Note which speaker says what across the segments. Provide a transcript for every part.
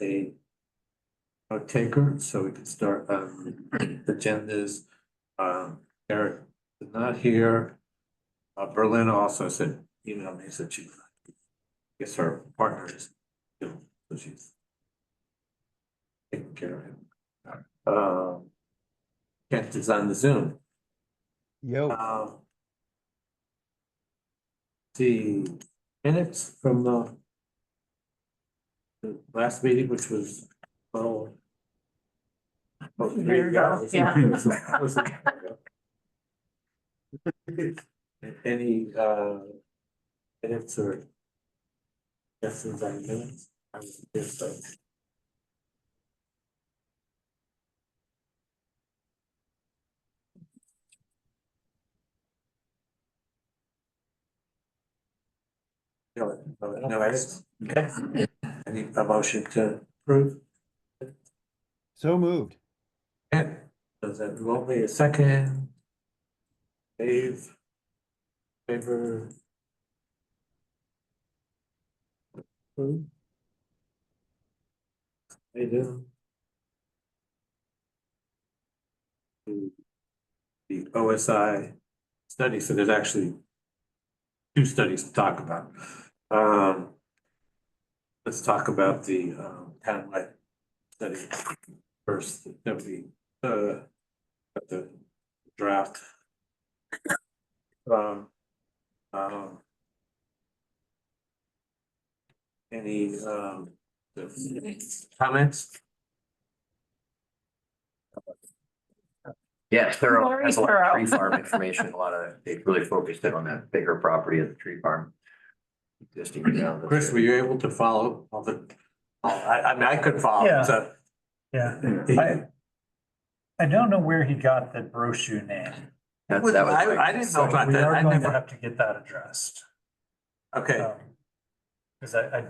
Speaker 1: a note taker, so we can start, the agendas. Eric is not here. Berlin also said, emailed me, said she, I guess her partner is, ill, so she's taking care of him. Kent is on the Zoom. The minutes from the last meeting, which was, oh.
Speaker 2: There you go, yeah.
Speaker 1: Any, minutes or questions on minutes? I was just, no edits? Okay. I need a motion to approve.
Speaker 3: So moved.
Speaker 1: And does that roll me a second? Dave? Favor? Approve? I do. The OSI study, so there's actually two studies to talk about. Let's talk about the townwide study first, that we got the draft. Any comments?
Speaker 4: Yes, there
Speaker 2: Very
Speaker 4: has a lot of
Speaker 2: thorough.
Speaker 4: tree farm information, a lot of, they really focused in on that bigger property of the tree farm. Existing.
Speaker 1: Chris, were you able to follow all the, I mean, I couldn't follow,
Speaker 5: Yeah.
Speaker 1: so.
Speaker 5: Yeah, I don't know where he got the brochure name.
Speaker 4: That was like-
Speaker 1: I didn't know about
Speaker 5: We
Speaker 1: that,
Speaker 5: are
Speaker 1: I
Speaker 5: going to
Speaker 1: never,
Speaker 5: have to get that addressed.
Speaker 1: okay,
Speaker 5: Cause I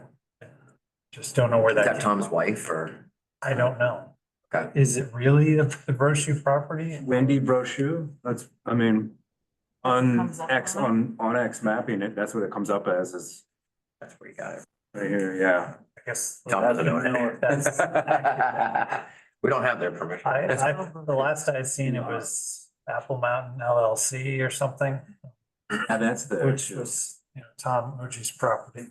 Speaker 5: just don't know where
Speaker 4: Is
Speaker 5: that.
Speaker 4: that
Speaker 5: came
Speaker 4: Tom's
Speaker 5: from.
Speaker 4: wife or?
Speaker 5: I don't know.
Speaker 4: Okay.
Speaker 5: Is it really the brochure property?
Speaker 6: Wendy Brochu, that's, I mean, on
Speaker 2: Comes up
Speaker 6: X,
Speaker 2: on
Speaker 6: on X mapping it, that's what it comes up as, is
Speaker 4: That's where you got it.
Speaker 6: right here, yeah.
Speaker 5: I guess.
Speaker 4: Tom doesn't know
Speaker 5: I don't know if that's.
Speaker 4: We don't have their permission.
Speaker 5: The last I had seen it was Apple Mountain LLC or something,
Speaker 6: And that's the.
Speaker 5: which was, Tom Uji's property.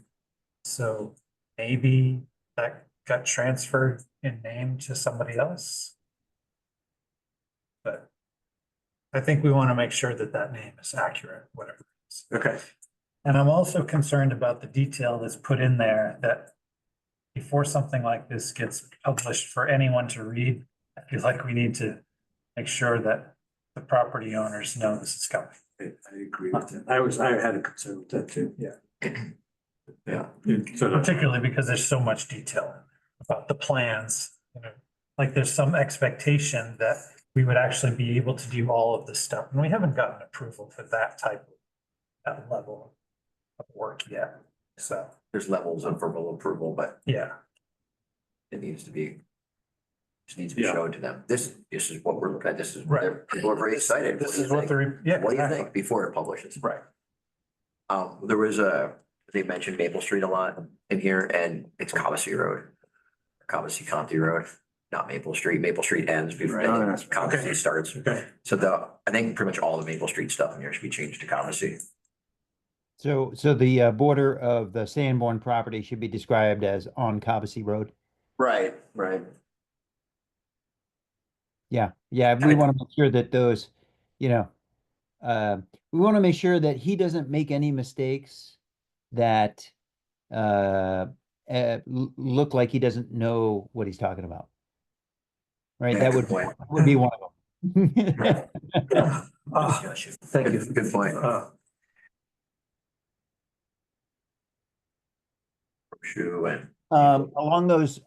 Speaker 5: So maybe that got transferred in name to somebody else. But I think we want to make sure that that name is accurate, whatever it is.
Speaker 1: okay,
Speaker 5: And I'm also concerned about the detail that's put in there that before something like this gets published for anyone to read, I feel like we need to make sure that the property owners know this is coming.
Speaker 1: I agree with that, I had a concern with that too, yeah.
Speaker 4: Yeah.
Speaker 1: So,
Speaker 5: Particularly because there's so much detail about the plans, like there's some expectation that we would actually be able to do all of this stuff. And we haven't gotten approval for that type of, that level of work yet. So,
Speaker 4: There's levels of verbal approval, but
Speaker 5: yeah.
Speaker 4: it needs to be. Just needs to be
Speaker 1: Yeah.
Speaker 4: shown to them. This is what we're looking at. This is,
Speaker 5: Right.
Speaker 4: people are very excited.
Speaker 5: This is what they're, yeah.
Speaker 4: What do you
Speaker 5: exactly.
Speaker 4: think before it publishes?
Speaker 5: Right.
Speaker 4: There was they mentioned Maple Street a lot in here and it's Cobbessy Road. Cobbessy Conti Road, not Maple Street. Maple Street ends before
Speaker 6: Right. Oh, that's right.
Speaker 4: Cobbessy
Speaker 1: Okay.
Speaker 4: starts.
Speaker 1: okay,
Speaker 4: So I think pretty much all the Maple Street stuff in here should be changed to Cobbessy.
Speaker 3: So the border of the Sanborn property should be described as on Cobbessy Road.
Speaker 4: Right.
Speaker 3: Yeah, we want to make sure that those, we want to make sure that he doesn't make any mistakes that look like he doesn't know what he's talking about. Right, that would be one of them.
Speaker 1: thank you.
Speaker 4: Good point. Shoe and
Speaker 3: Along those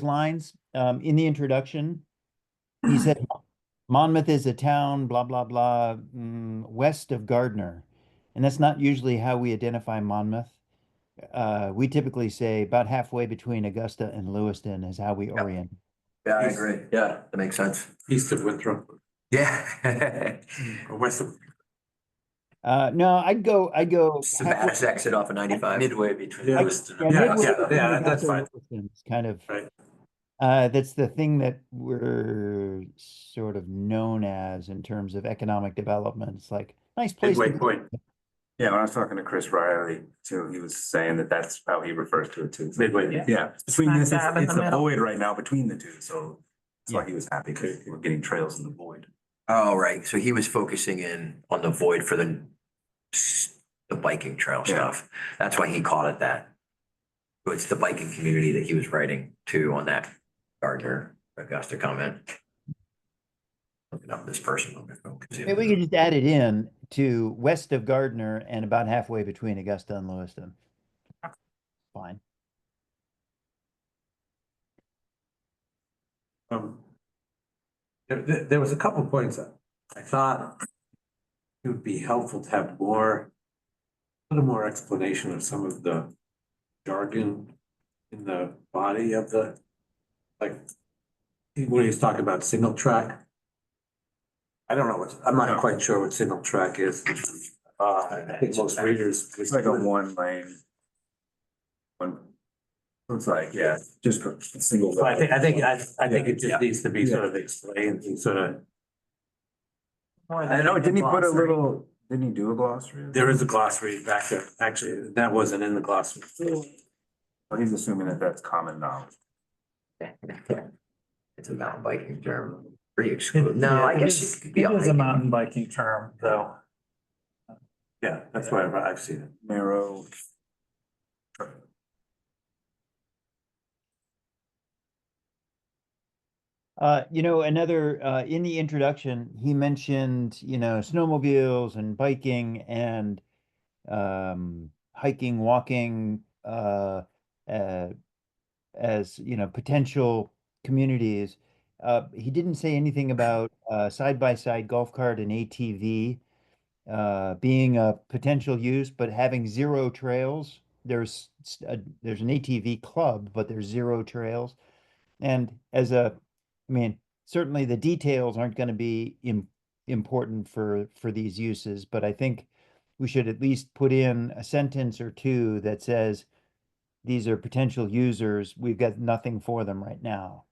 Speaker 3: lines, in the introduction, he said Monmouth is a town, blah, blah, blah, west of Gardner. And that's not usually how we identify Monmouth. We typically say about halfway between Augusta and Lewiston is how we orient.
Speaker 4: yeah, I agree. Yeah, that makes sense.
Speaker 1: East of Winthrop,
Speaker 4: Yeah.
Speaker 1: or west of,
Speaker 3: No, I'd go
Speaker 4: Sabattis exit off of 95.
Speaker 2: Midway between
Speaker 1: Yeah.
Speaker 2: Lewiston
Speaker 3: Yeah,
Speaker 2: and.
Speaker 1: Yeah,
Speaker 3: midway
Speaker 1: yeah,
Speaker 3: between
Speaker 1: yeah, that's
Speaker 3: Augusta and
Speaker 1: fine.
Speaker 3: Lewiston is kind of,
Speaker 1: Right.
Speaker 3: that's the thing that we're sort of known as in terms of economic development. It's like, nice place to
Speaker 6: Midway
Speaker 3: be.
Speaker 6: point. Yeah, when I was talking to Chris Riley too, he was saying that that's how he refers to it too. Midway, yeah, between this,
Speaker 7: Smack dab in
Speaker 6: it's
Speaker 7: the
Speaker 6: a
Speaker 7: middle.
Speaker 6: void right now between the two, so that's why
Speaker 3: Yeah.
Speaker 6: he was happy, because we're getting trails in the void.
Speaker 4: Oh, right. So he was focusing in on the void for the biking trail
Speaker 6: Yeah.
Speaker 4: stuff. That's why he called it that. So it's the biking community that he was writing to on that Gardner Augusta comment. Looking up this person on my phone.
Speaker 3: Maybe we could just add it in to west of Gardner and about halfway between Augusta and Lewiston. Fine.
Speaker 1: There was a couple of points that I thought it would be helpful to have more, a little more explanation of some of the jargon in the body of the, like, when he's talking about single track. I don't know what, I'm not quite sure what single track is. I think most readers.
Speaker 6: It's like a one lane. One. Looks like, yeah, just a single.
Speaker 1: So I think it
Speaker 6: Yeah.
Speaker 1: just needs to be sort of explained and sort of,
Speaker 7: More
Speaker 6: I
Speaker 7: than
Speaker 6: know,
Speaker 7: the
Speaker 6: didn't he put a
Speaker 7: glossary.
Speaker 6: little, didn't he do a glossary?
Speaker 1: there is a glossary back there, actually, that wasn't in the glossary.
Speaker 6: Well, he's assuming that that's common knowledge.
Speaker 4: It's a mountain biking term. Pretty exclusive. No,
Speaker 5: Yeah,
Speaker 4: I
Speaker 5: it
Speaker 4: guess
Speaker 5: is-
Speaker 4: it could be.
Speaker 5: It is a
Speaker 4: hiking.
Speaker 5: mountain biking term, though.
Speaker 1: Yeah, that's why I've seen it.
Speaker 6: Narrow.
Speaker 3: Another, in the introduction, he mentioned, snowmobiles and biking and hiking, walking, as, potential communities. He didn't say anything about side-by-side golf cart and ATV being a potential use, but having zero trails. There's an ATV club, but there's zero trails. And certainly the details aren't going to be important for these uses, but I think we should at least put in a sentence or two that says these are potential users. We've got nothing for them right now.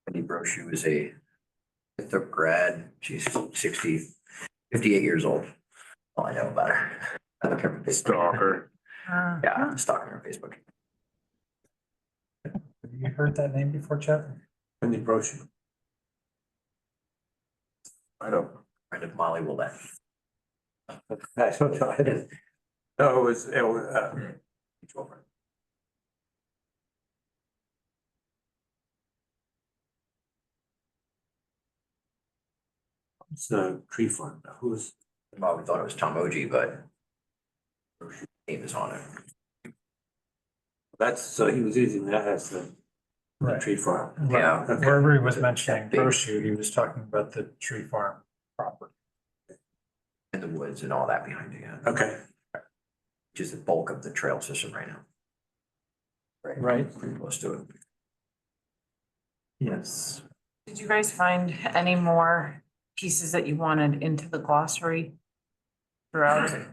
Speaker 4: Wendy Brochu is a fifth of grad. She's 58 years old. All I know about her. I look at her on Facebook.
Speaker 6: Stalker.
Speaker 4: Yeah, I'm stalking her on Facebook.
Speaker 5: Have you heard that name before, Chad?
Speaker 1: In the brochure.
Speaker 6: I don't.
Speaker 4: Friend of Molly Willett.
Speaker 1: I don't know. I didn't. No, it was,
Speaker 4: Mutual friend.
Speaker 1: it's a tree farm. Who's,
Speaker 4: Well, we thought it was Tom Oji, but name is on it.
Speaker 1: so he was using that as the
Speaker 5: Right.
Speaker 1: tree farm.
Speaker 4: Yeah.
Speaker 1: Okay.
Speaker 5: Wherever he was mentioning
Speaker 4: That big.
Speaker 5: Brochu, he was talking about the tree farm property.
Speaker 4: In the woods and all that behind it, yeah.
Speaker 1: Okay,
Speaker 4: Which is the bulk of the trail system right now.
Speaker 5: Right.
Speaker 4: Pretty close to it.
Speaker 5: Yes.
Speaker 7: Did you guys find any more pieces that you wanted into the glossary throughout it?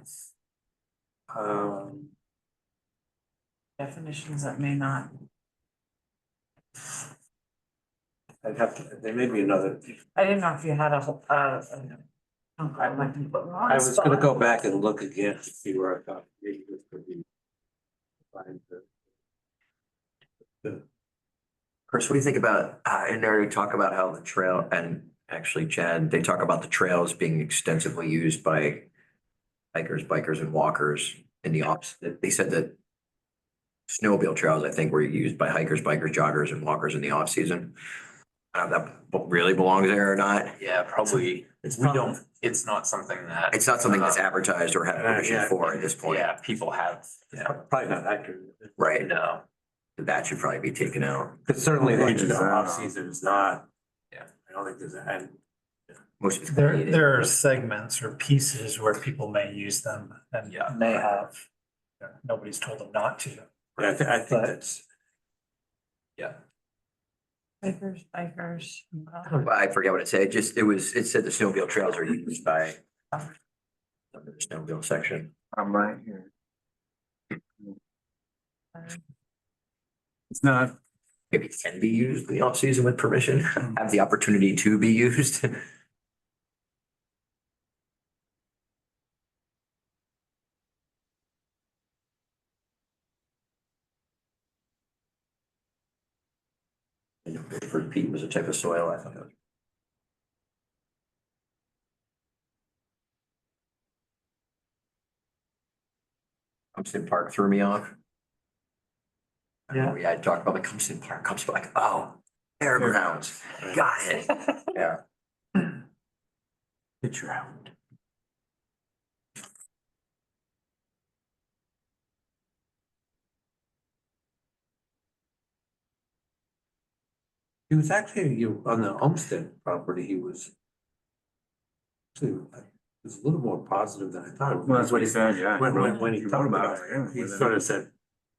Speaker 7: Definitions that may not.
Speaker 1: I'd have to, there may be another,
Speaker 7: I didn't know if you had a whole, I
Speaker 1: I was gonna go back and look again to see where I thought maybe this could be. Find the,
Speaker 4: Chris, what do you think about, in there we talk about how the trail, and actually Chad, they talk about the trails being extensively used by hikers, bikers and walkers in the off, they said that snowmobile trails, I think, were used by hikers, bikers, joggers and walkers in the off season. I don't know if that really belongs there or not.
Speaker 2: Yeah, probably,
Speaker 5: It's
Speaker 2: we don't, it's not something that.
Speaker 4: It's not something that's advertised or had permission
Speaker 1: Yeah.
Speaker 4: for at this point.
Speaker 2: Yeah, people have,
Speaker 1: probably not accurate.
Speaker 4: Right,
Speaker 2: no,
Speaker 4: that should probably be taken out.
Speaker 1: Because certainly
Speaker 6: Pages
Speaker 1: the
Speaker 6: out.
Speaker 1: off season is not.
Speaker 2: Yeah.
Speaker 1: I don't think there's, and
Speaker 4: most of it's
Speaker 5: There,
Speaker 4: gated.
Speaker 5: there are segments or pieces where people may use them and
Speaker 2: Yeah.
Speaker 5: may have, nobody's told them not to.
Speaker 1: Yeah, I think
Speaker 5: But-
Speaker 1: that's,
Speaker 2: Yeah.
Speaker 7: Bikers.
Speaker 4: I forget what it said, it said the snowmobile trails are used by under the snowmobile section.
Speaker 6: I'm right here. It's not,
Speaker 4: Maybe it can be used in the off season with permission, have the opportunity to be used. I know Bedford peat was a type of soil, I thought. Compton Park threw me off.
Speaker 5: Yeah.
Speaker 4: Yeah, I talked about the Compton Park, Compton, like, oh, fairgrounds, got it, yeah.
Speaker 6: picture out.
Speaker 1: he was actually, on the Homestead property, he was was a little more positive than I thought.
Speaker 6: Well, that's what he said, yeah.
Speaker 1: When he
Speaker 6: wrote
Speaker 1: talked about
Speaker 6: yeah,
Speaker 1: it, he
Speaker 6: with
Speaker 1: sort of said,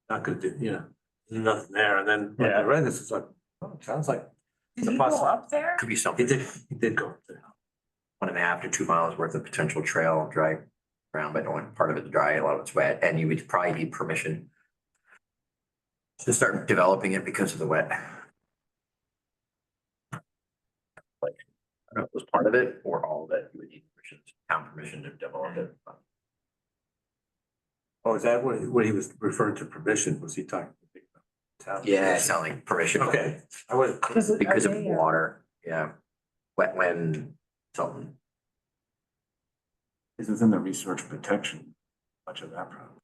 Speaker 1: not gonna do, there's nothing there, and then when I
Speaker 5: Yeah.
Speaker 1: read this, it's like, oh, it sounds like.
Speaker 7: Did
Speaker 1: the
Speaker 7: you go
Speaker 1: possi-
Speaker 7: up there?
Speaker 4: Could be
Speaker 1: He
Speaker 4: something,
Speaker 1: did go up there.
Speaker 4: 1.5 to 2 miles worth of potential trail, dry ground, but only part of it's dry, a lot of it's wet, and you would probably need permission to start developing it because of the wet. Like, I don't know if it was part of it or all of it, you would need permission, town permission to develop it.
Speaker 1: Oh, is that what he was referring to permission, was he talking? Town
Speaker 4: Yeah, it
Speaker 1: permission?
Speaker 4: sounded like permission.
Speaker 1: Okay, I would.
Speaker 4: Because of water, yeah, wetland, something.
Speaker 6: This is in the research protection, much of that problem.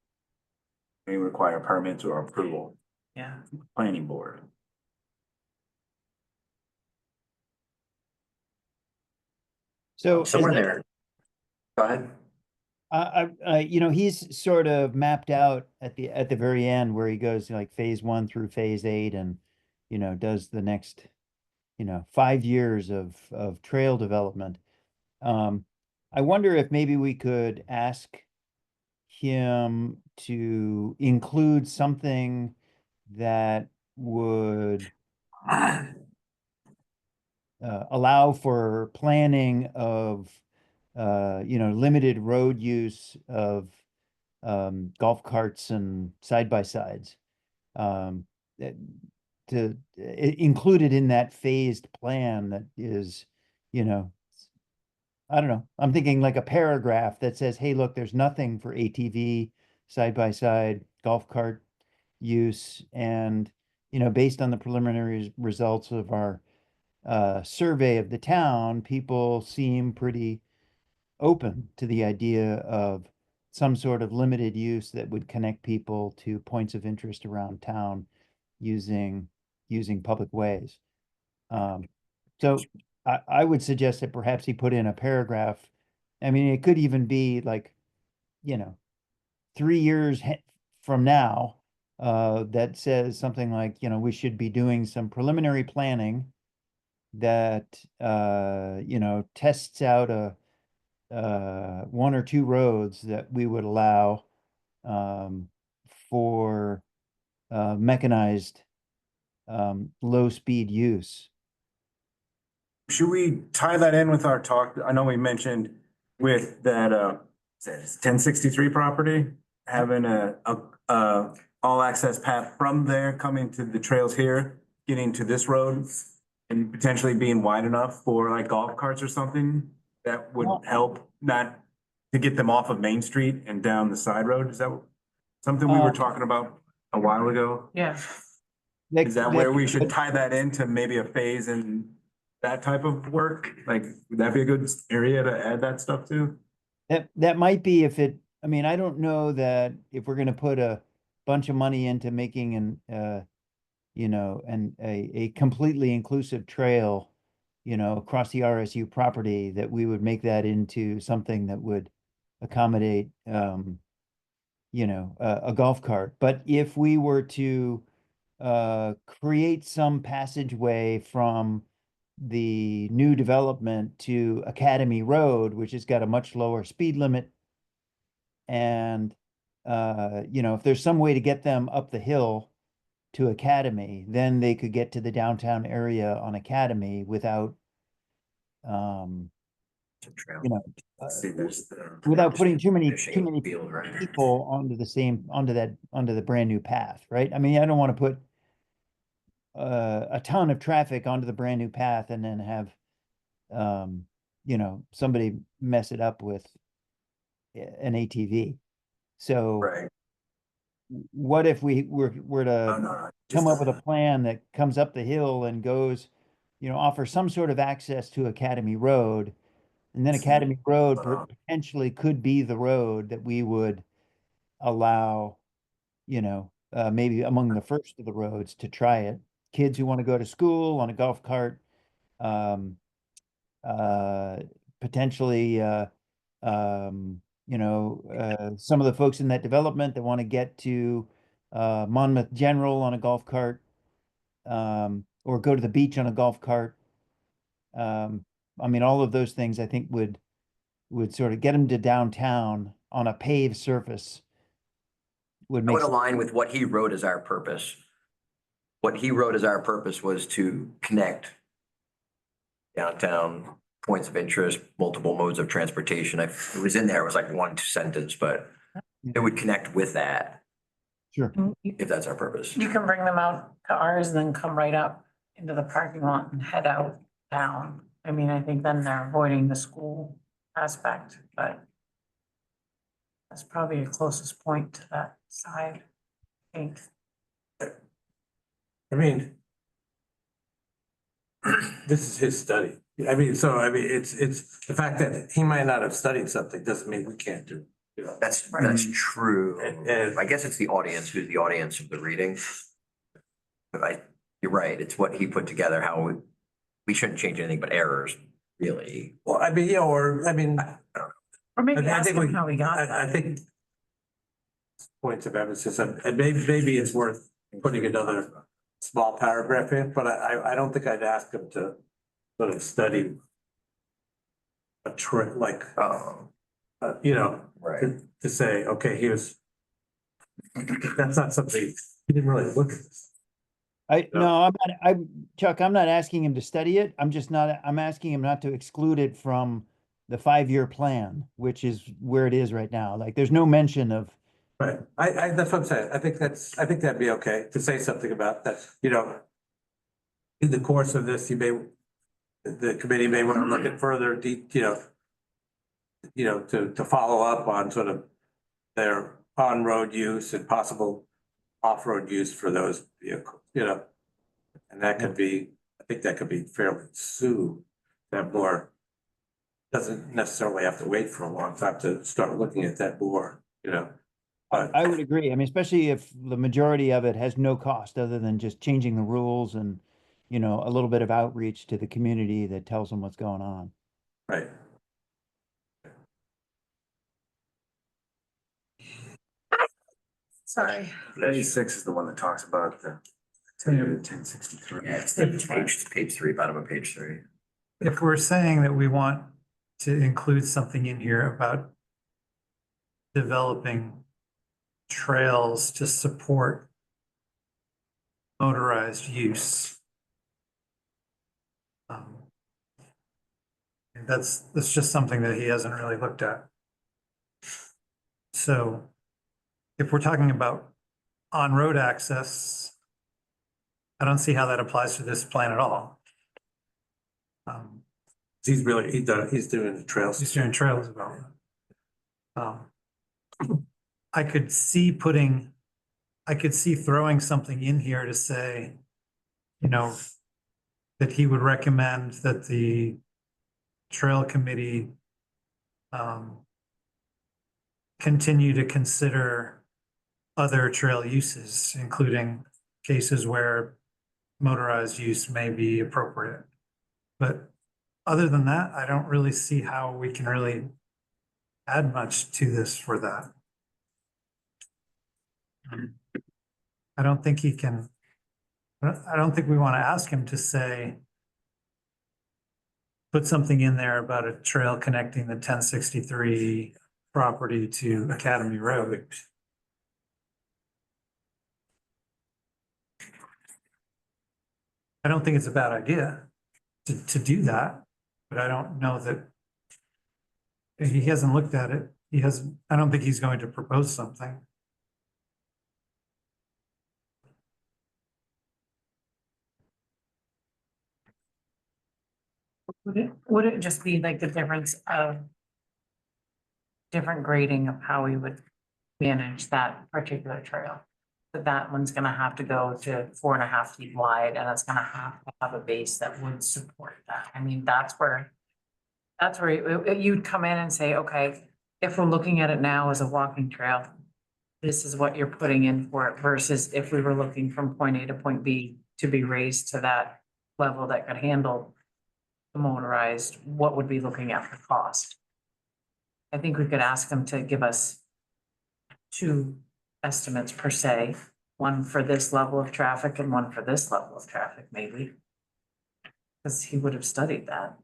Speaker 6: They require permits or approval,
Speaker 5: Yeah.
Speaker 6: planning board.
Speaker 3: So
Speaker 4: Somewhere there. Go ahead.
Speaker 3: he's sort of mapped out at the very end where he goes like phase 1 through phase 8 and, does the next, 5 years of trail development. I wonder if maybe we could ask him to include something that would allow for planning of limited road use of golf carts and side by sides, included in that phased plan that is, I don't know, I'm thinking like a paragraph that says, hey, look, there's nothing for ATV, side by side, golf cart use, and based on the preliminary results of our survey of the town, people seem pretty open to the idea of some sort of limited use that would connect people to points of interest around town using public ways. So I would suggest that perhaps he put in a paragraph. I mean, it could even be like, 3 years from now, that says something like, we should be doing some preliminary planning that, tests out a 1 or 2 roads that we would allow for mechanized low speed use.
Speaker 6: Should we tie that in with our talk? I know we mentioned with that, 1063 property, having a all access path from there coming to the trails here, getting to this road and potentially being wide enough for like golf carts or something that would
Speaker 3: Well-
Speaker 6: help not to get them off of Main Street and down the side road. Is that something we were talking about a while ago?
Speaker 7: Yeah.
Speaker 6: Is that where we should tie that into maybe a phase and that type of work? Like, would that be a good area to add that stuff to?
Speaker 3: That might be I mean, I don't know that if we're gonna put a bunch of money into making a completely inclusive trail, across the RSU property, that we would make that into something that would accommodate, a golf cart. But if we were to create some passageway from the new development to Academy Road, which has got a much lower speed limit. And, you know, if there's some way to get them up the hill to Academy, then they could get to the downtown area on Academy without,
Speaker 4: It's a trail.
Speaker 3: you know,
Speaker 6: See, there's the.
Speaker 3: without putting too many
Speaker 4: Finishing field right there.
Speaker 3: people onto the brand new path, right? I mean, I don't want to put a ton of traffic onto the brand new path and then have, you know, somebody mess it up with an ATV. So
Speaker 6: Right.
Speaker 3: what if we were
Speaker 6: No,
Speaker 3: to
Speaker 6: no.
Speaker 3: come up with a plan that comes up the hill and goes, you know, offer some sort of access to Academy Road? And then Academy Road potentially could be the road that we would allow, you know, maybe among the first of the roads to try it. Kids who want to go to school on a golf cart, um, potentially, you know, some of the folks in that development that want to get to Monmouth General on a golf cart, or go to the beach on a golf cart. I mean, all of those things I think would sort of get them to downtown on a paved surface. Would
Speaker 4: I
Speaker 3: make
Speaker 4: would align with what he wrote as our purpose. What he wrote as our purpose was to connect downtown points of interest, multiple modes of transportation. It was in there, it was like one sentence, but it would connect with that
Speaker 3: sure.
Speaker 4: if that's our purpose.
Speaker 7: You can bring them out to ours and then come right up into the parking lot and head out down. I mean, I think then they're avoiding the school aspect, but that's probably the closest point to that side, I think.
Speaker 1: I mean, this is his study. I mean, so, I mean, it's the fact that he might not have studied something doesn't mean we can't do, you know.
Speaker 4: That's true.
Speaker 1: And-
Speaker 4: I guess it's the audience, who's the audience of the reading. But you're right, it's what he put together, how we shouldn't change anything but errors, really.
Speaker 1: Well, I mean, yeah, or, I mean,
Speaker 7: Or maybe
Speaker 1: I
Speaker 7: ask
Speaker 1: think
Speaker 7: them
Speaker 1: we-
Speaker 7: how we got
Speaker 1: I
Speaker 7: that.
Speaker 1: think points of emphasis, and maybe it's worth putting another small paragraph in, but I don't think I'd ask him to sort of study a trick, like, you know,
Speaker 4: Right.
Speaker 1: to say, okay, here's, that's not something, he didn't really look at this.
Speaker 3: No, Chuck, I'm not asking him to study it. I'm asking him not to exclude it from the 5-year plan, which is where it is right now. Like, there's no mention of,
Speaker 1: Right, that's what I'm saying, I think that'd be okay, to say something about that, you know. In the course of this, the committee may want to look at further, you know, to follow up on sort of their on-road use and possible off-road use for those vehicles, you know. And that could be, I think that could be fairly soon, that more. Doesn't necessarily have to wait for a long time to start looking at that more, you know. But
Speaker 3: I would agree. I mean, especially if the majority of it has no cost other than just changing the rules and, you know, a little bit of outreach to the community that tells them what's going on.
Speaker 1: right,
Speaker 7: Sorry.
Speaker 6: 86 is the one that talks about the 1063.
Speaker 4: Yeah, it's the page 3, bottom of page 3.
Speaker 5: If we're saying that we want to include something in here about developing trails to support motorized use. And that's just something that he hasn't really looked at. So if we're talking about on-road access, I don't see how that applies to this plan at all.
Speaker 1: he's doing the trails.
Speaker 5: He's doing trails development. I could see throwing something in here to say, you know, that he would recommend that the trail committee continue to consider other trail uses, including cases where motorized use may be appropriate. But other than that, I don't really see how we can really add much to this for that. I don't think he can, I don't think we want to ask him to say, put something in there about a trail connecting the 1063 property to Academy Road. I don't think it's a bad idea to do that, but I don't know that he hasn't looked at it. He hasn't, I don't think he's going to propose something.
Speaker 7: Would it just be like the difference of different grading of how we would manage that particular trail? That one's gonna have to go to 4.5 feet wide and it's gonna have to have a base that would support that. I mean, that's where you'd come in and say, okay, if we're looking at it now as a walking trail, this is what you're putting in for it versus if we were looking from point A to point B to be raised to that level that could handle the motorized, what would we looking at for cost? I think we could ask them to give us two estimates per se, one for this level of traffic and one for this level of traffic, maybe. Because he would have studied that,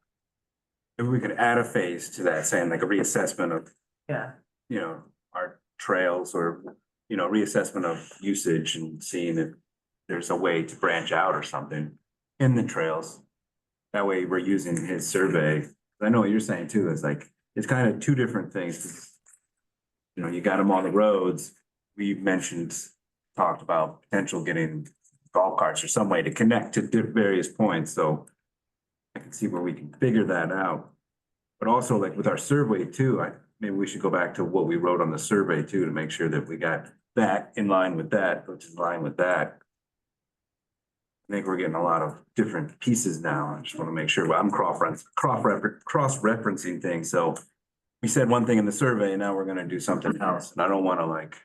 Speaker 6: If we could add a phase to that, saying like a reassessment of,
Speaker 7: yeah.
Speaker 6: you know, our trails or, you know, reassessment of usage and seeing if there's a way to branch out or something in the trails. That way we're using his survey. I know what you're saying too, is like, it's kind of two different things. You know, you got them on the roads. We mentioned, talked about potential getting golf carts or some way to connect to various points, so I can see where we can figure that out. But also like with our survey too, maybe we should go back to what we wrote on the survey too, to make sure that we got that in line with that, which is in line with that. I think we're getting a lot of different pieces now. I just want to make sure I'm cross-referencing things. So we said one thing in the survey and now we're going to do something else. And I don't want to like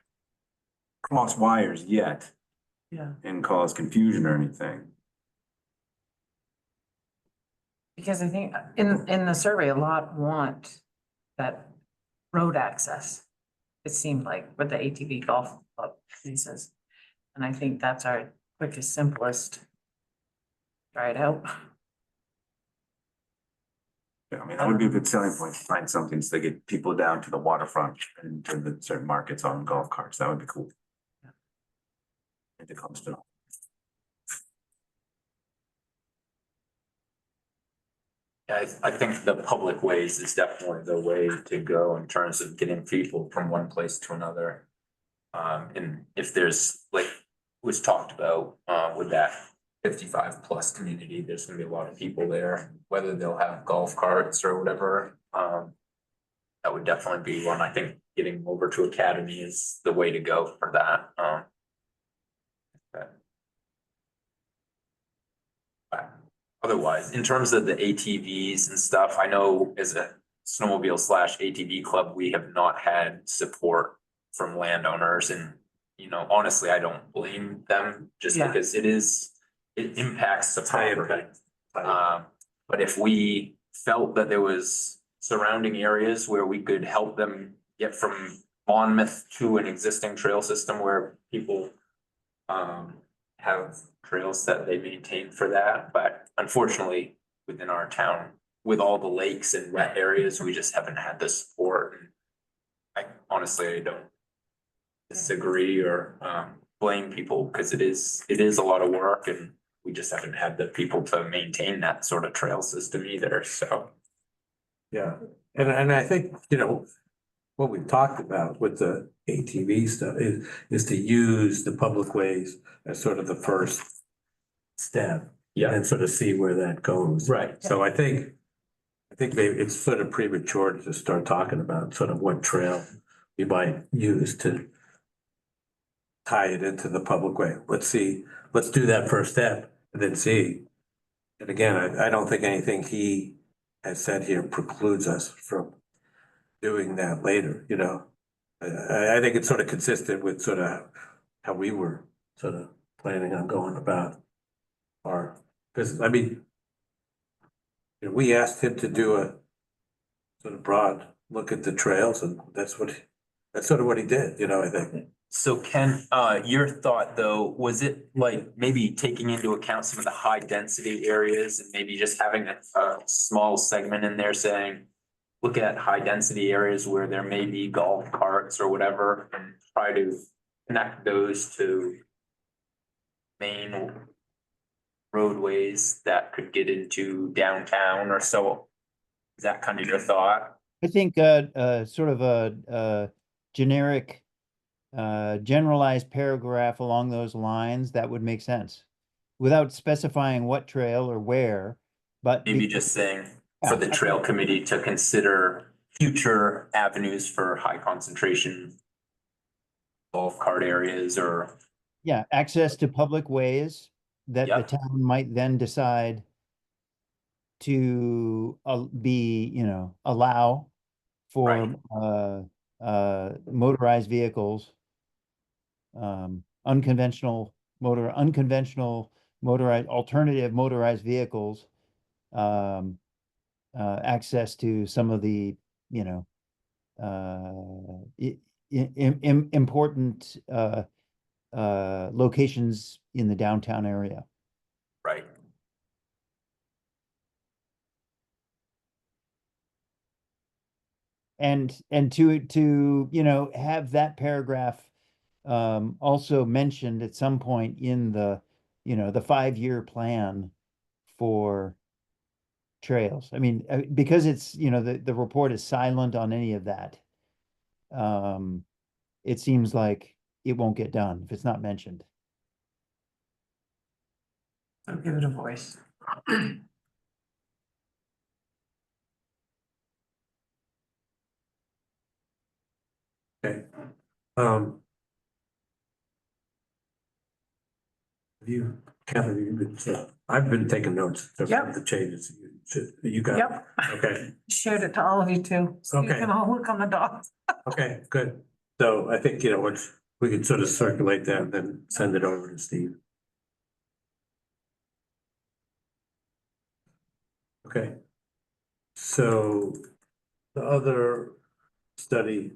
Speaker 6: cross wires yet
Speaker 7: Yeah.
Speaker 6: and cause confusion or anything.
Speaker 7: Because I think in the survey, a lot want that road access. It seemed like with the ATV golf club pieces. And I think that's our quickest, simplest. Try it out.
Speaker 6: Yeah, I mean, that would be a good selling point, to find something so they get people down to the waterfront and to the certain markets on golf carts. That would be cool. If it comes to.
Speaker 2: Yeah, I think the public ways is definitely the way to go in terms of getting people from one place to another. And if there's, like was talked about, with that 55+ community, there's gonna be a lot of people there, whether they'll have golf carts or whatever. That would definitely be one. I think getting over to Academy is the way to go for that. But otherwise, in terms of the ATVs and stuff, I know as a snowmobile / ATV club, we have not had support from landowners, and honestly, I don't blame them just
Speaker 7: Yeah.
Speaker 2: because it impacts the property. But if we felt that there was surrounding areas where we could help them get from Monmouth to an existing trail system where people have trails that they maintain for that, but unfortunately, within our town, with all the lakes and wet areas, we just haven't had the support. I honestly don't disagree or blame people, because it is a lot of work, and we just haven't had the people to maintain that sort of trail system either, so.
Speaker 1: Yeah, and I think, what we've talked about with the ATV stuff is to use the public ways as sort of the first step.
Speaker 2: Yeah.
Speaker 1: And sort of see where that goes.
Speaker 2: Right.
Speaker 1: So I think maybe it's sort of premature to start talking about sort of what trail we might use to tie it into the public way. Let's do that first step and then see. And again, I don't think anything he has said here precludes us from doing that later, I think it's sort of consistent with sort of how we were sort of planning on going about because we asked him to do a sort of broad look at the trails, and that's sort of what he did, I think.
Speaker 2: So Ken, your thought though, was it like maybe taking into account some of the high density areas and maybe just having a small segment in there saying, look at high density areas where there may be golf carts or whatever and try to connect those to main roadways that could get into downtown or so? Is that kind of your thought?
Speaker 3: I think sort of a generic generalized paragraph along those lines, that would make sense. Without specifying what trail or where, but
Speaker 2: Maybe just saying for the
Speaker 3: Yeah.
Speaker 2: trail committee to consider future avenues for high concentration golf cart areas or,
Speaker 3: yeah, access to public ways that the
Speaker 2: Yep.
Speaker 3: town might then decide to be, allow for motorized vehicles, unconventional motorized, alternative motorized vehicles, access to some of the, important locations in the downtown area.
Speaker 2: right?
Speaker 3: And to, have that paragraph also mentioned at some point in the, the 5-year plan for trails. I mean, because it's, the report is silent on any of that. It seems like it won't get done if it's not mentioned.
Speaker 7: So give it a voice.
Speaker 1: Okay. Have Kevin, I've been taking notes of
Speaker 7: Yep.
Speaker 1: the changes. You got,
Speaker 7: Yep,
Speaker 1: okay,
Speaker 7: shared it to all of you too. So you
Speaker 1: Okay.
Speaker 7: can all look on the dots.
Speaker 1: okay, good. So I think, we can sort of circulate that and then send it over to Steve. Okay. So the other study,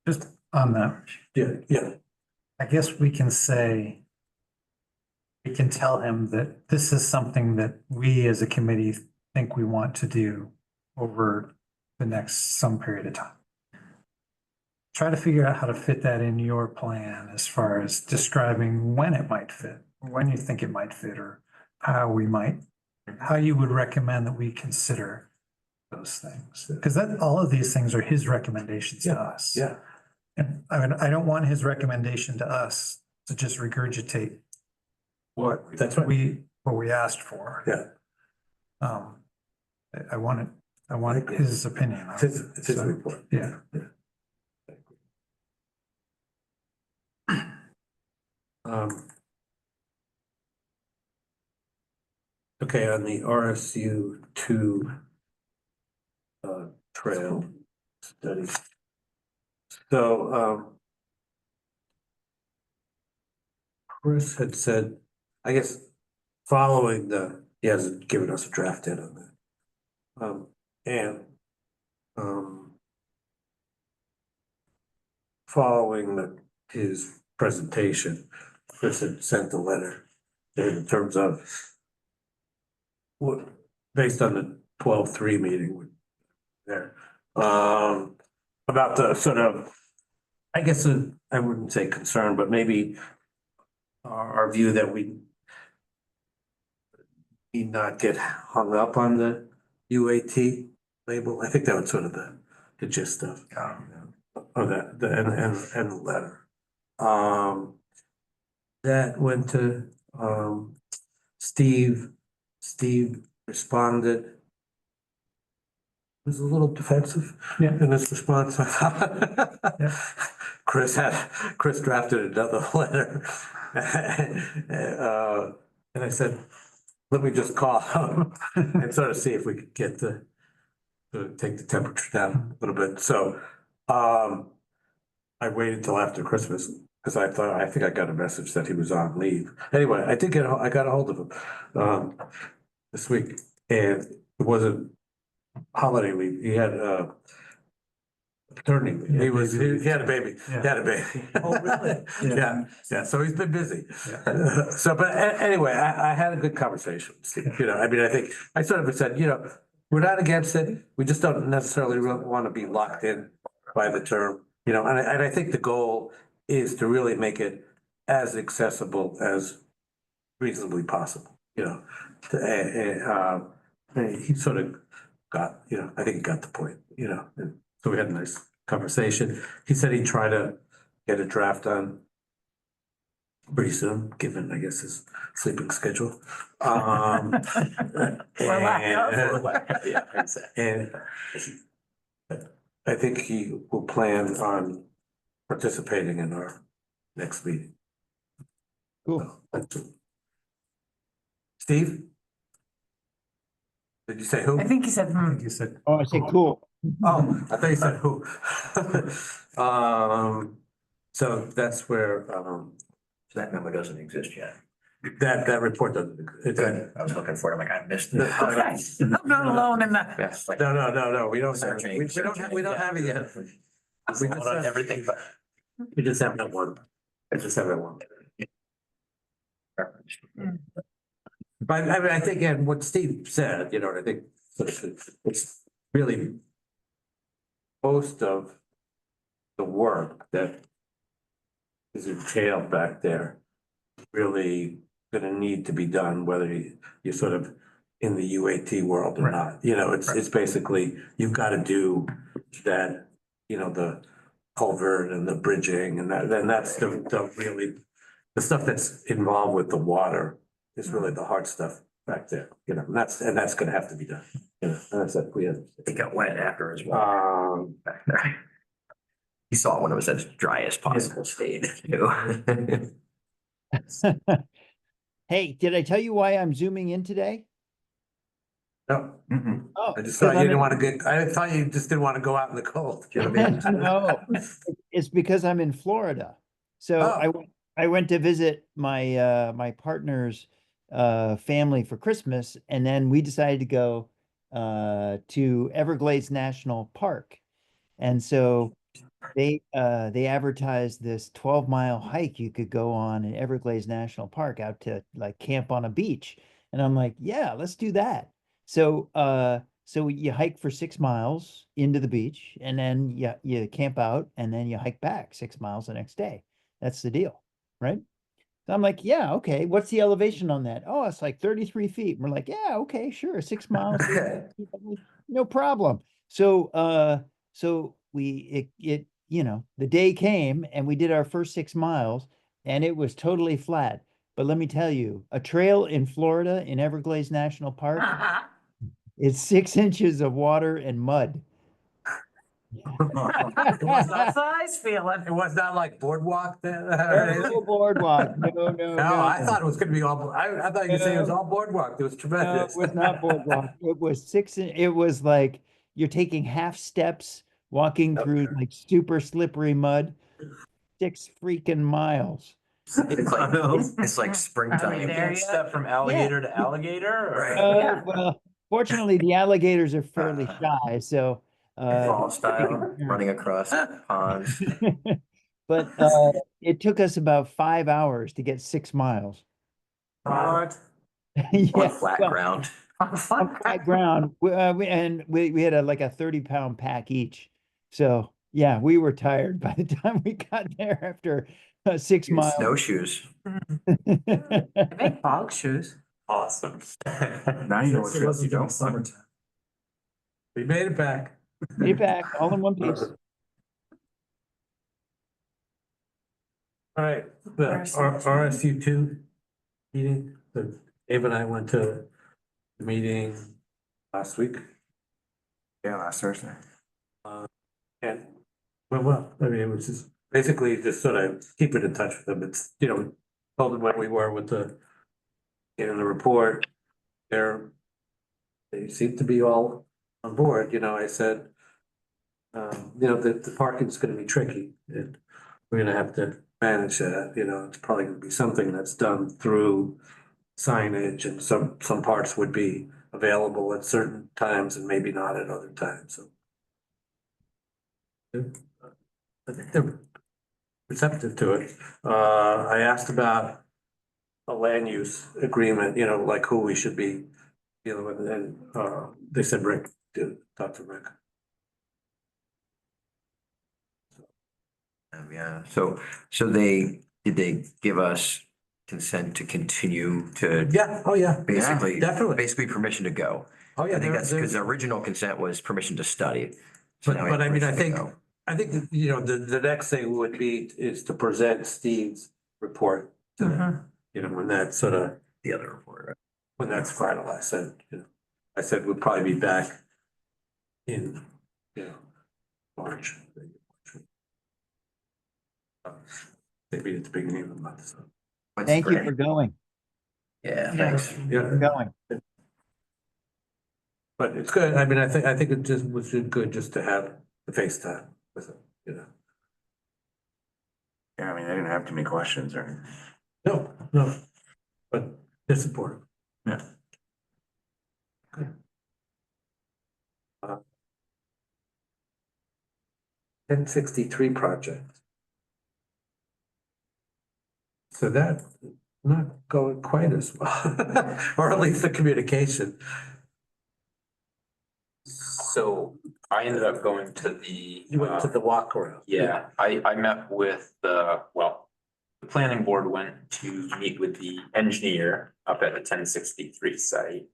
Speaker 5: Just on that,
Speaker 1: yeah,
Speaker 5: I guess we can say, we can tell him that this is something that we as a committee think we want to do over the next some period of time. Try to figure out how to fit that in your plan as far as describing when it might fit, when you think it might fit, or how you would recommend that we consider those things. Because that, all of these things are his recommendations to us.
Speaker 1: yeah.
Speaker 5: And I mean, I don't want his recommendation to us to just regurgitate
Speaker 1: What? That's right.
Speaker 5: what we asked for.
Speaker 1: Yeah.
Speaker 5: I want his opinion. on it.
Speaker 1: It's his
Speaker 5: So,
Speaker 1: report.
Speaker 5: Yeah.
Speaker 1: Okay, on the RSU two trail study. So, Chris had said, I guess, following he hasn't given us a draft yet on that. And, following his presentation, Chris had sent a letter in terms of what, based on the 12-3 meeting there, about the sort of, I guess, I wouldn't say concern, but maybe our view that we need not get hung up on the UAT label. I think that was sort of the gist of that, and the letter. That went to Steve. Steve responded. Was a little defensive in his response. Chris drafted another letter. And I said, let me just call him and sort of see if we could get to take the temperature down a little bit. So, I waited till after Christmas because I think I got a message that he was on leave. Anyway, I got a hold of him, this week, and it wasn't holiday leave. He had, paternity leave. He was, he had a baby, he
Speaker 5: Yeah.
Speaker 1: had a baby.
Speaker 5: Oh, really?
Speaker 1: Yeah, so he's been busy.
Speaker 5: Yeah.
Speaker 1: So, but anyway, I had a good conversation, with Steve, you know, I mean, I think, I sort of said, you know, we're not against it, we just don't necessarily want to be locked in by the term, you know, and I think the goal is to really make it as accessible as reasonably possible, you know. He sort of got, you know, I think he got the point, you know, and so we had a nice conversation. He said he'd try to get a draft done pretty soon, given, I guess, his sleeping schedule.
Speaker 7: Or lack
Speaker 1: and-
Speaker 2: Yeah, exactly.
Speaker 1: And I think he will plan on participating in our next meeting.
Speaker 3: Cool.
Speaker 1: Steve? Did you say who?
Speaker 7: I think he said,
Speaker 5: You said.
Speaker 3: Oh, I say cool.
Speaker 1: Oh, I thought you said who. So that's where,
Speaker 4: So that memo doesn't exist yet.
Speaker 1: that report doesn't.
Speaker 4: Good. I was looking for it. I'm like, I missed it.
Speaker 7: okay, I'm not alone in that.
Speaker 4: Yeah, like,
Speaker 1: No, we don't,
Speaker 4: Searching,
Speaker 1: we don't have it yet. We just
Speaker 2: On
Speaker 1: have,
Speaker 2: everything, but
Speaker 1: we just have that one. I just have that one. But I mean, I think, and what Steve said, you know, I think it's really most of the work that is entailed back there really gonna need to be done, whether you're sort of in the UAT world or
Speaker 5: Right.
Speaker 1: not. You know, it's basically, you've got to do that, you know, the culvert and the bridging and that's the really, the stuff that's involved with the water is really the hard stuff back there, you know, and that's gonna have to be done, you know, and that's what we have.
Speaker 4: It got wet after as well back there. You saw it when it was at its driest possible state too.
Speaker 3: Hey, did I tell you why I'm zooming in today?
Speaker 1: No,
Speaker 3: Oh,
Speaker 1: I just
Speaker 3: because
Speaker 1: thought you
Speaker 3: I'm
Speaker 1: didn't
Speaker 3: in-
Speaker 1: want to get, I thought you just didn't want to go out in the cold. You know what I mean?
Speaker 3: No, it's because I'm in Florida. So
Speaker 1: Oh.
Speaker 3: I went to visit my my partner's family for Christmas, and then we decided to go to Everglades National Park. And so they advertised this 12-mile hike you could go on in Everglades National Park out to like camp on a beach. And I'm like, yeah, let's do that. So so you hike for 6 miles into the beach, and then you camp out, and then you hike back 6 miles the next day. That's the deal, right? So I'm like, yeah, okay. What's the elevation on that? Oh, it's like 33 feet. And we're like, yeah, okay, sure, 6 miles, no problem. So so it you know, the day came and we did our first 6 miles, and it was totally flat. But let me tell you, a trail in Florida in Everglades National Park, it's 6 inches of water and mud.
Speaker 7: That's how I feel it.
Speaker 1: It was not like boardwalk then?
Speaker 3: No boardwalk, no.
Speaker 1: No, I thought it was gonna be all, I thought you were saying it was all boardwalk, it was
Speaker 3: No,
Speaker 1: tremendous.
Speaker 3: it was not boardwalk. It was it was like you're taking half steps, walking through like super slippery mud, 6 freaking miles.
Speaker 4: It's like
Speaker 7: Are we
Speaker 4: springtime.
Speaker 7: there yet?
Speaker 2: step from alligator to alligator or?
Speaker 4: Right.
Speaker 7: Yeah.
Speaker 3: Well, fortunately, the alligators are fairly shy, so
Speaker 4: Fall style, running across ponds.
Speaker 3: but it took us about 5 hours to get 6 miles.
Speaker 6: What?
Speaker 3: Yeah,
Speaker 4: On flat
Speaker 3: well,
Speaker 4: ground.
Speaker 3: on flat ground. We had like a 30-pound pack each. So yeah, we were tired by the time we got there after 6 miles.
Speaker 4: Snowshoes.
Speaker 7: I make bog shoes.
Speaker 2: Awesome.
Speaker 6: Now you know what trails you don't.
Speaker 1: We made it back.
Speaker 3: Get it back all in one piece.
Speaker 1: All right, the RSU two meeting, so Dave and I went to the meeting last week.
Speaker 6: Yeah, last Thursday.
Speaker 1: And, well, I mean, it was just basically just sort of keeping in touch with them. It's, you know, told them where we were with getting the report. They seem to be all on board, you know, I said, you know, the parking's gonna be tricky and we're gonna have to manage that, you know, it's probably gonna be something that's done through signage and some parts would be available at certain times and maybe not at other times, so. I think they're receptive to it. I asked about a land use agreement, you know, like who we should be dealing with, and, they said Rick, did talk to Rick.
Speaker 4: Yeah, so did they give us consent to continue to
Speaker 1: Yeah, oh, yeah.
Speaker 4: basically,
Speaker 1: Definitely.
Speaker 4: basically permission to go?
Speaker 1: Oh, yeah.
Speaker 4: I think that's because the
Speaker 1: there's-
Speaker 4: original consent was permission to study. So now we
Speaker 1: But
Speaker 4: have
Speaker 1: I mean,
Speaker 4: permission to go.
Speaker 1: I think, that, you know, the next thing would be is to present Steve's report to them,
Speaker 7: Mhm.
Speaker 1: you know, when that sort of,
Speaker 4: The other report, right?
Speaker 1: when that's finalized, and, you know, I said we'll probably be back in, you know, March. Maybe at the beginning of the month, so.
Speaker 4: That's
Speaker 3: Thank you
Speaker 4: great.
Speaker 3: for going,
Speaker 4: Yeah,
Speaker 7: Yeah.
Speaker 4: thanks.
Speaker 3: for
Speaker 1: Yeah,
Speaker 3: going.
Speaker 1: but it's good. I mean, I think it just was good just to have the FaceTime with it, you know.
Speaker 6: Yeah, I mean, they didn't have too many questions or anything.
Speaker 1: No, but they're supportive.
Speaker 6: Yeah.
Speaker 1: Good. 1063 project. So that not going quite as well, or at least the communication.
Speaker 2: So I ended up going to the.
Speaker 1: You went to the walk around.
Speaker 2: Yeah, I met with the planning board went to meet with the engineer up at the 1063 site.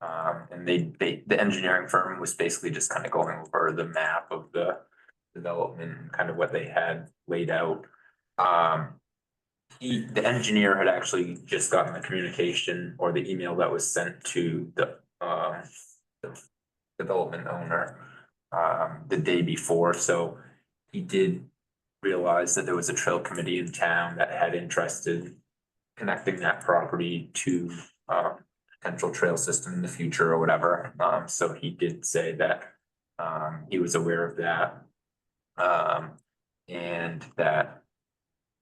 Speaker 2: And the engineering firm was basically just kind of going over the map of the development, and kind of what they had laid out. The engineer had actually just gotten the communication or the email that was sent to the development owner the day before, so he did realize that there was a trail committee in town that had interest in connecting that property to potential trail system in the future or whatever. So he did say that he was aware of that. And that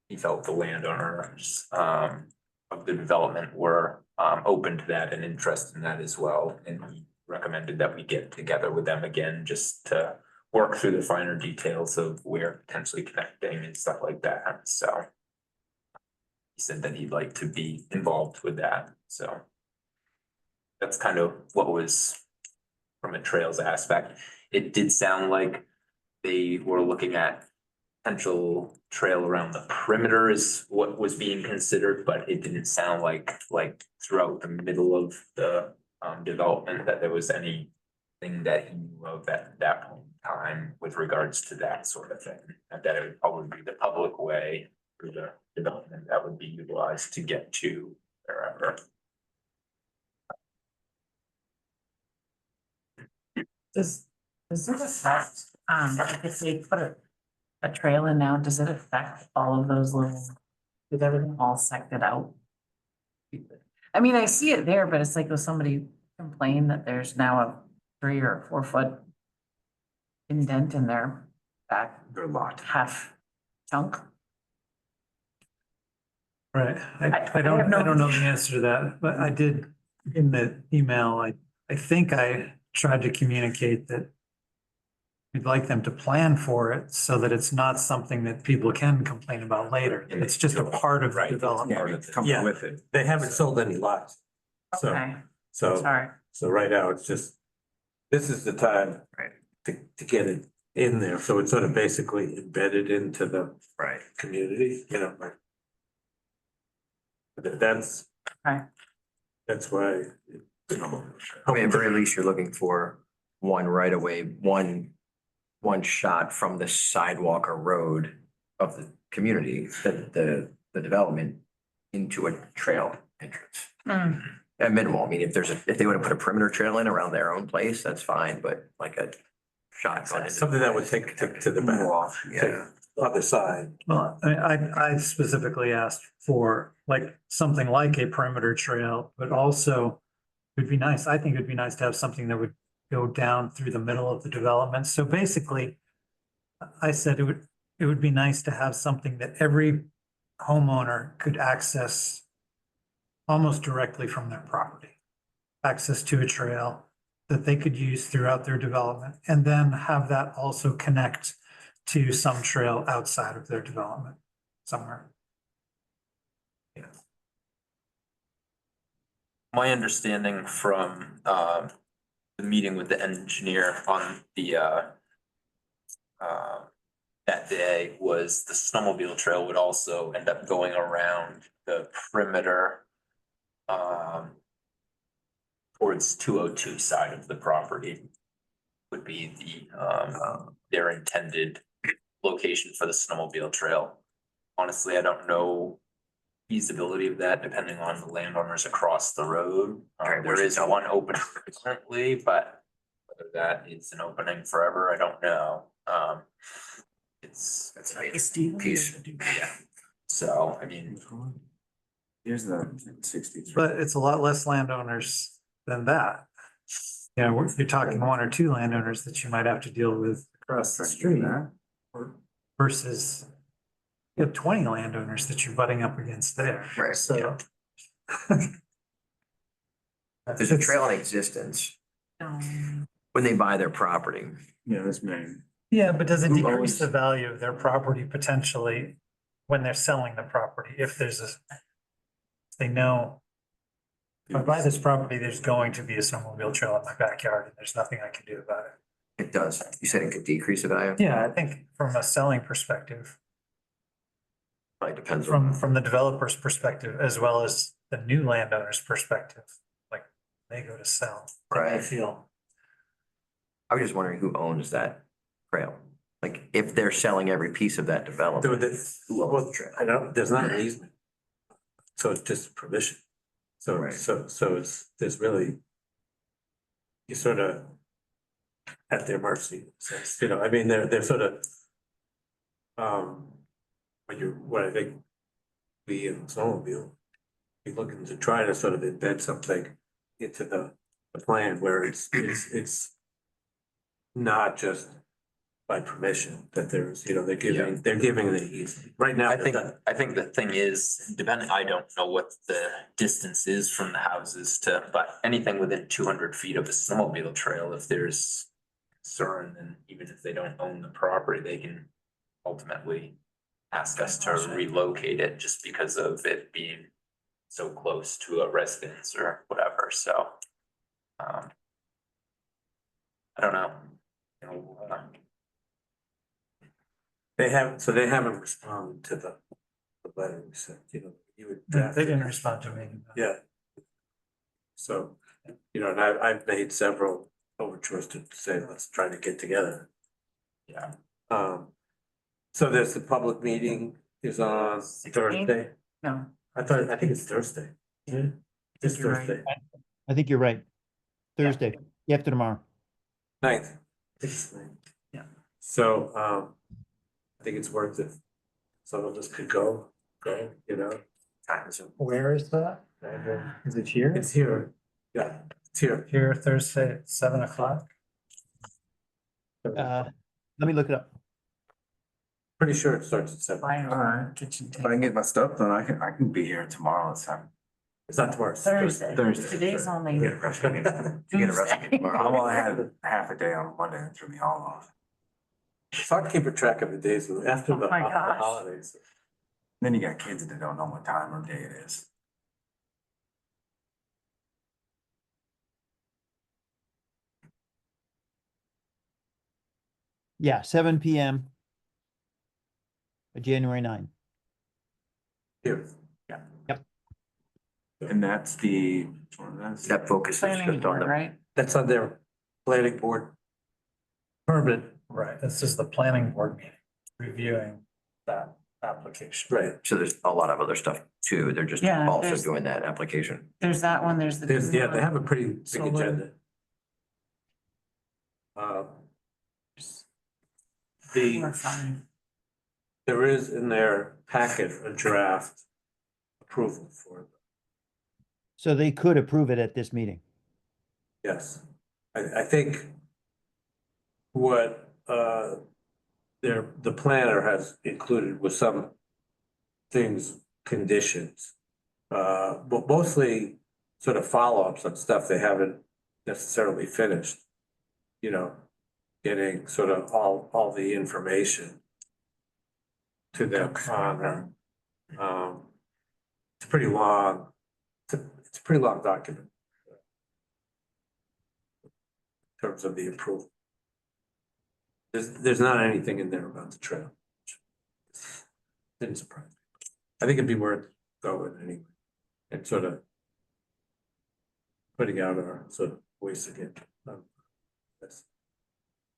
Speaker 2: he felt the landowners of the development were open to that and interested in that as well. And he recommended that we get together with them again just to work through the finer details of where potentially connecting and stuff like that. So he said that he'd like to be involved with that. So that's kind of what was from a trails aspect. It did sound like they were looking at potential trail around the perimeter is what was being considered, but it didn't sound like throughout the middle of the development that there was anything that he knew of at that point in time with regards to that sort of thing. And that it would probably be the public way through the development that would be utilized to get to wherever.
Speaker 7: Does it affect, like if they put a trail in now, does it affect all of those little, is everything all sected out? I mean, I see it there, but it's like, if somebody complained that there's now a 3 or 4 foot indent in their back
Speaker 6: They're locked.
Speaker 7: half chunk.
Speaker 5: Right,
Speaker 7: I
Speaker 5: I
Speaker 7: have no-
Speaker 5: don't know the answer to that, but I did, in the email, I think I tried to communicate that we'd like them to plan for it so that it's not something that people can complain about later. It's just a part of the
Speaker 2: Right.
Speaker 5: development.
Speaker 6: Yeah, it's coming
Speaker 1: Yeah.
Speaker 6: with it.
Speaker 1: They haven't sold any lots. So,
Speaker 7: Okay,
Speaker 1: so,
Speaker 7: sorry.
Speaker 1: so right now it's just, this is the time.
Speaker 4: Right.
Speaker 1: To get it in there. So it's sort of basically embedded into the
Speaker 4: Right.
Speaker 1: community, you know, like. That's.
Speaker 7: Right.
Speaker 1: That's why.
Speaker 4: I mean, at very least, you're looking for one right away, one shot from the sidewalk or road of the community, the development into a trail entrance.
Speaker 7: Hmm.
Speaker 4: At minimal, I mean, if they want to put a perimeter trail in around their own place, that's fine, but like a shotgun.
Speaker 1: Something that would take to the back,
Speaker 4: Yeah.
Speaker 1: other side.
Speaker 5: Well, I specifically asked for like something like a perimeter trail, but also it'd be nice, I think it'd be nice to have something that would go down through the middle of the development. So basically, I said it would be nice to have something that every homeowner could access almost directly from their property. Access to a trail that they could use throughout their development, and then have that also connect to some trail outside of their development somewhere.
Speaker 2: My understanding from the meeting with the engineer on the that day was the snowmobile trail would also end up going around the perimeter towards 202 side of the property would be their intended location for the snowmobile trail. Honestly, I don't know feasibility of that depending on the landowners across the road.
Speaker 4: Right,
Speaker 2: There is one open currently, but whether that is an opening forever, I don't know. It's,
Speaker 4: That's a piece.
Speaker 2: yeah. So, I mean,
Speaker 6: Here's the 63.
Speaker 5: But it's a lot less landowners than that. You know, you're talking one or two landowners that you might have to deal with across the street versus you have 20 landowners that you're butting up against there.
Speaker 4: Right,
Speaker 5: So.
Speaker 4: There's a trail in existence when they buy their property.
Speaker 6: Yeah, this man.
Speaker 5: Yeah, but does it
Speaker 6: Who
Speaker 5: decrease
Speaker 6: owns-
Speaker 5: the value of their property potentially when they're selling the property? If they know, if I buy this property, there's going to be a snowmobile trail in my backyard and there's nothing I can do about it.
Speaker 4: It does. You said it could decrease the value?
Speaker 5: Yeah, I think from a selling perspective,
Speaker 4: It depends on.
Speaker 5: from the developer's perspective, as well as the new landowner's perspective, like they go to sell. I
Speaker 4: Right.
Speaker 5: feel.
Speaker 4: I was just wondering who owns that trail? Like, if they're selling every piece of that development. Who owns the trail?
Speaker 1: I don't, there's not an easement. So it's just permission. So,
Speaker 4: Right.
Speaker 1: so it's, there's really. You sort of. At their mercy, you know, I mean, they're sort of. What I think. We in snowmobile. Be looking to try to sort of embed something into the plan where it's. Not just by permission, that there's, you know, they're giving the easement. Right now.
Speaker 2: I think the thing is, depending, I don't know what the distance is from the houses to, but anything within 200 feet of a snowmobile trail, if there's concern, and even if they don't own the property, they can ultimately ask us to relocate it just because of it being so close to a residence or whatever, so. I don't know. You know,
Speaker 1: They haven't responded to the letter we sent, you know, you would. draft
Speaker 5: They
Speaker 1: it.
Speaker 5: didn't respond to me.
Speaker 1: Yeah. So, you know, and I've made several overtures to say, let's try to get together.
Speaker 2: Yeah.
Speaker 1: So there's the public meeting is on Thursday.
Speaker 7: No,
Speaker 1: I think it's Thursday. Yeah. It's
Speaker 7: You're right.
Speaker 1: Thursday,
Speaker 3: I think you're right. Thursday, after tomorrow.
Speaker 1: 9th. It's 9th.
Speaker 5: Yeah.
Speaker 1: So, I think it's worth it. Some of us could go, you know.
Speaker 5: Where is that? Is it here?
Speaker 1: It's here. Yeah, it's here.
Speaker 5: Here Thursday at 7:00.
Speaker 3: Let me look it up.
Speaker 1: Pretty sure it starts at 7.
Speaker 6: Alright.
Speaker 7: kitchen
Speaker 6: If I can
Speaker 7: table.
Speaker 6: get my stuff done, I can be here tomorrow. It's time.
Speaker 1: It's not tomorrow. it's
Speaker 7: Thursday.
Speaker 6: Thursday.
Speaker 7: Today's only.
Speaker 4: You get arrested. You get arrested
Speaker 7: Tuesday.
Speaker 6: I
Speaker 4: tomorrow.
Speaker 6: only had half a day on Monday and threw me all off.
Speaker 1: It's hard to keep a track of the days after
Speaker 7: Oh
Speaker 1: the
Speaker 7: my gosh.
Speaker 1: holidays.
Speaker 6: Then you got kids that don't know what time or day it is.
Speaker 3: Yeah, 7 PM. January 9.
Speaker 1: Here.
Speaker 6: And that's the, which one is that?
Speaker 4: That focuses
Speaker 7: Planning
Speaker 4: just on
Speaker 7: board,
Speaker 4: the.
Speaker 7: right?
Speaker 1: That's on their planning board. Permit,
Speaker 5: Right, this is the planning board meeting, reviewing that application.
Speaker 1: right.
Speaker 4: So there's a lot of other stuff too. They're just
Speaker 7: Yeah,
Speaker 4: also
Speaker 7: there's-
Speaker 4: doing that application.
Speaker 7: There's that one, there's the.
Speaker 1: Yeah, they have a pretty big
Speaker 7: Solar.
Speaker 1: agenda. The,
Speaker 7: We're fine.
Speaker 1: there is in their packet a draft approval for it,
Speaker 3: So they could approve it at this meeting.
Speaker 1: yes. I think what, the planner has included with some things, conditions. But mostly sort of follow-ups on stuff they haven't necessarily finished, you know. getting sort of all the information to them on, it's pretty long, it's a pretty long document in terms of the approval. There's not anything in there about the trail. Didn't surprise me. I think it'd be worth going anyway and sort of putting out our sort of voice again. That's-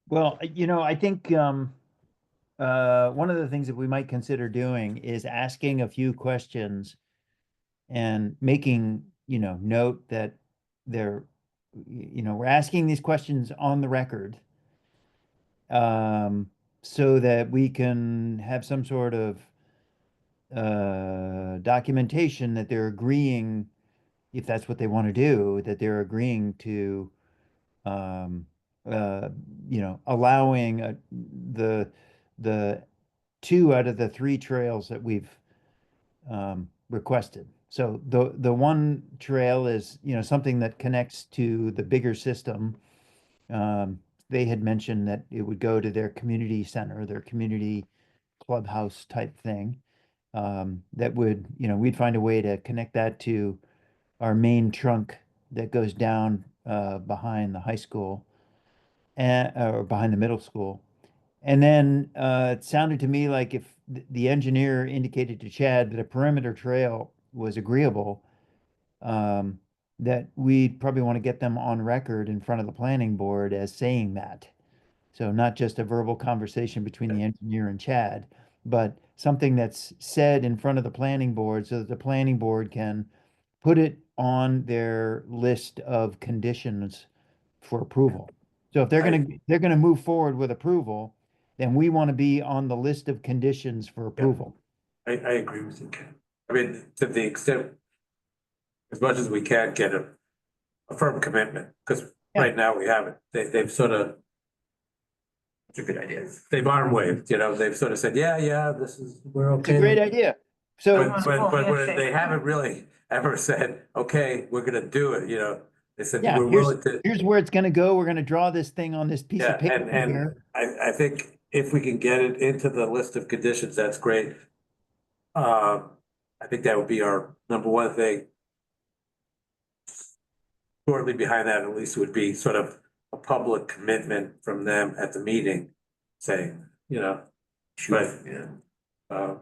Speaker 3: Well, I think one of the things that we might consider doing is asking a few questions and making, note that they're, we're asking these questions on the record. So that we can have some sort of documentation that they're agreeing, if that's what they want to do, that they're agreeing to um, allowing the 2 out of the 3 trails that we've requested. So the one trail is, something that connects to the bigger system. They had mentioned that it would go to their community center, their community clubhouse type thing. That would, we'd find a way to connect that to our main trunk that goes down behind the high school or behind the middle school. And then it sounded to me like if the engineer indicated to Chad that a perimeter trail was agreeable, that we'd probably want to get them on record in front of the planning board as saying that. So not just a verbal conversation between the engineer and Chad, but something that's said in front of the planning board so that the planning board can put it on their list of conditions for approval. So if they're gonna move forward with approval, then we want to be on the list of conditions for approval.
Speaker 1: I agree with you, Ken. I mean, to the extent, as much as we can get a firm commitment, because right now we haven't. They've sort of,
Speaker 4: It's a good idea.
Speaker 1: they've arm waved, they've sort of said, yeah, this is, we're
Speaker 3: It's
Speaker 1: okay.
Speaker 3: a great idea. So,
Speaker 1: But they haven't really ever said, okay, we're gonna do it. They said,
Speaker 3: yeah,
Speaker 1: we're willing to.
Speaker 3: here's where it's gonna go. We're gonna draw this thing on this piece
Speaker 1: Yeah,
Speaker 3: of paper
Speaker 1: and
Speaker 3: here.
Speaker 1: I think if we can get it into the list of conditions, that's great. I think that would be our number one thing. Shortly behind that, at least, would be sort of a public commitment from them at the meeting, saying, but, uh,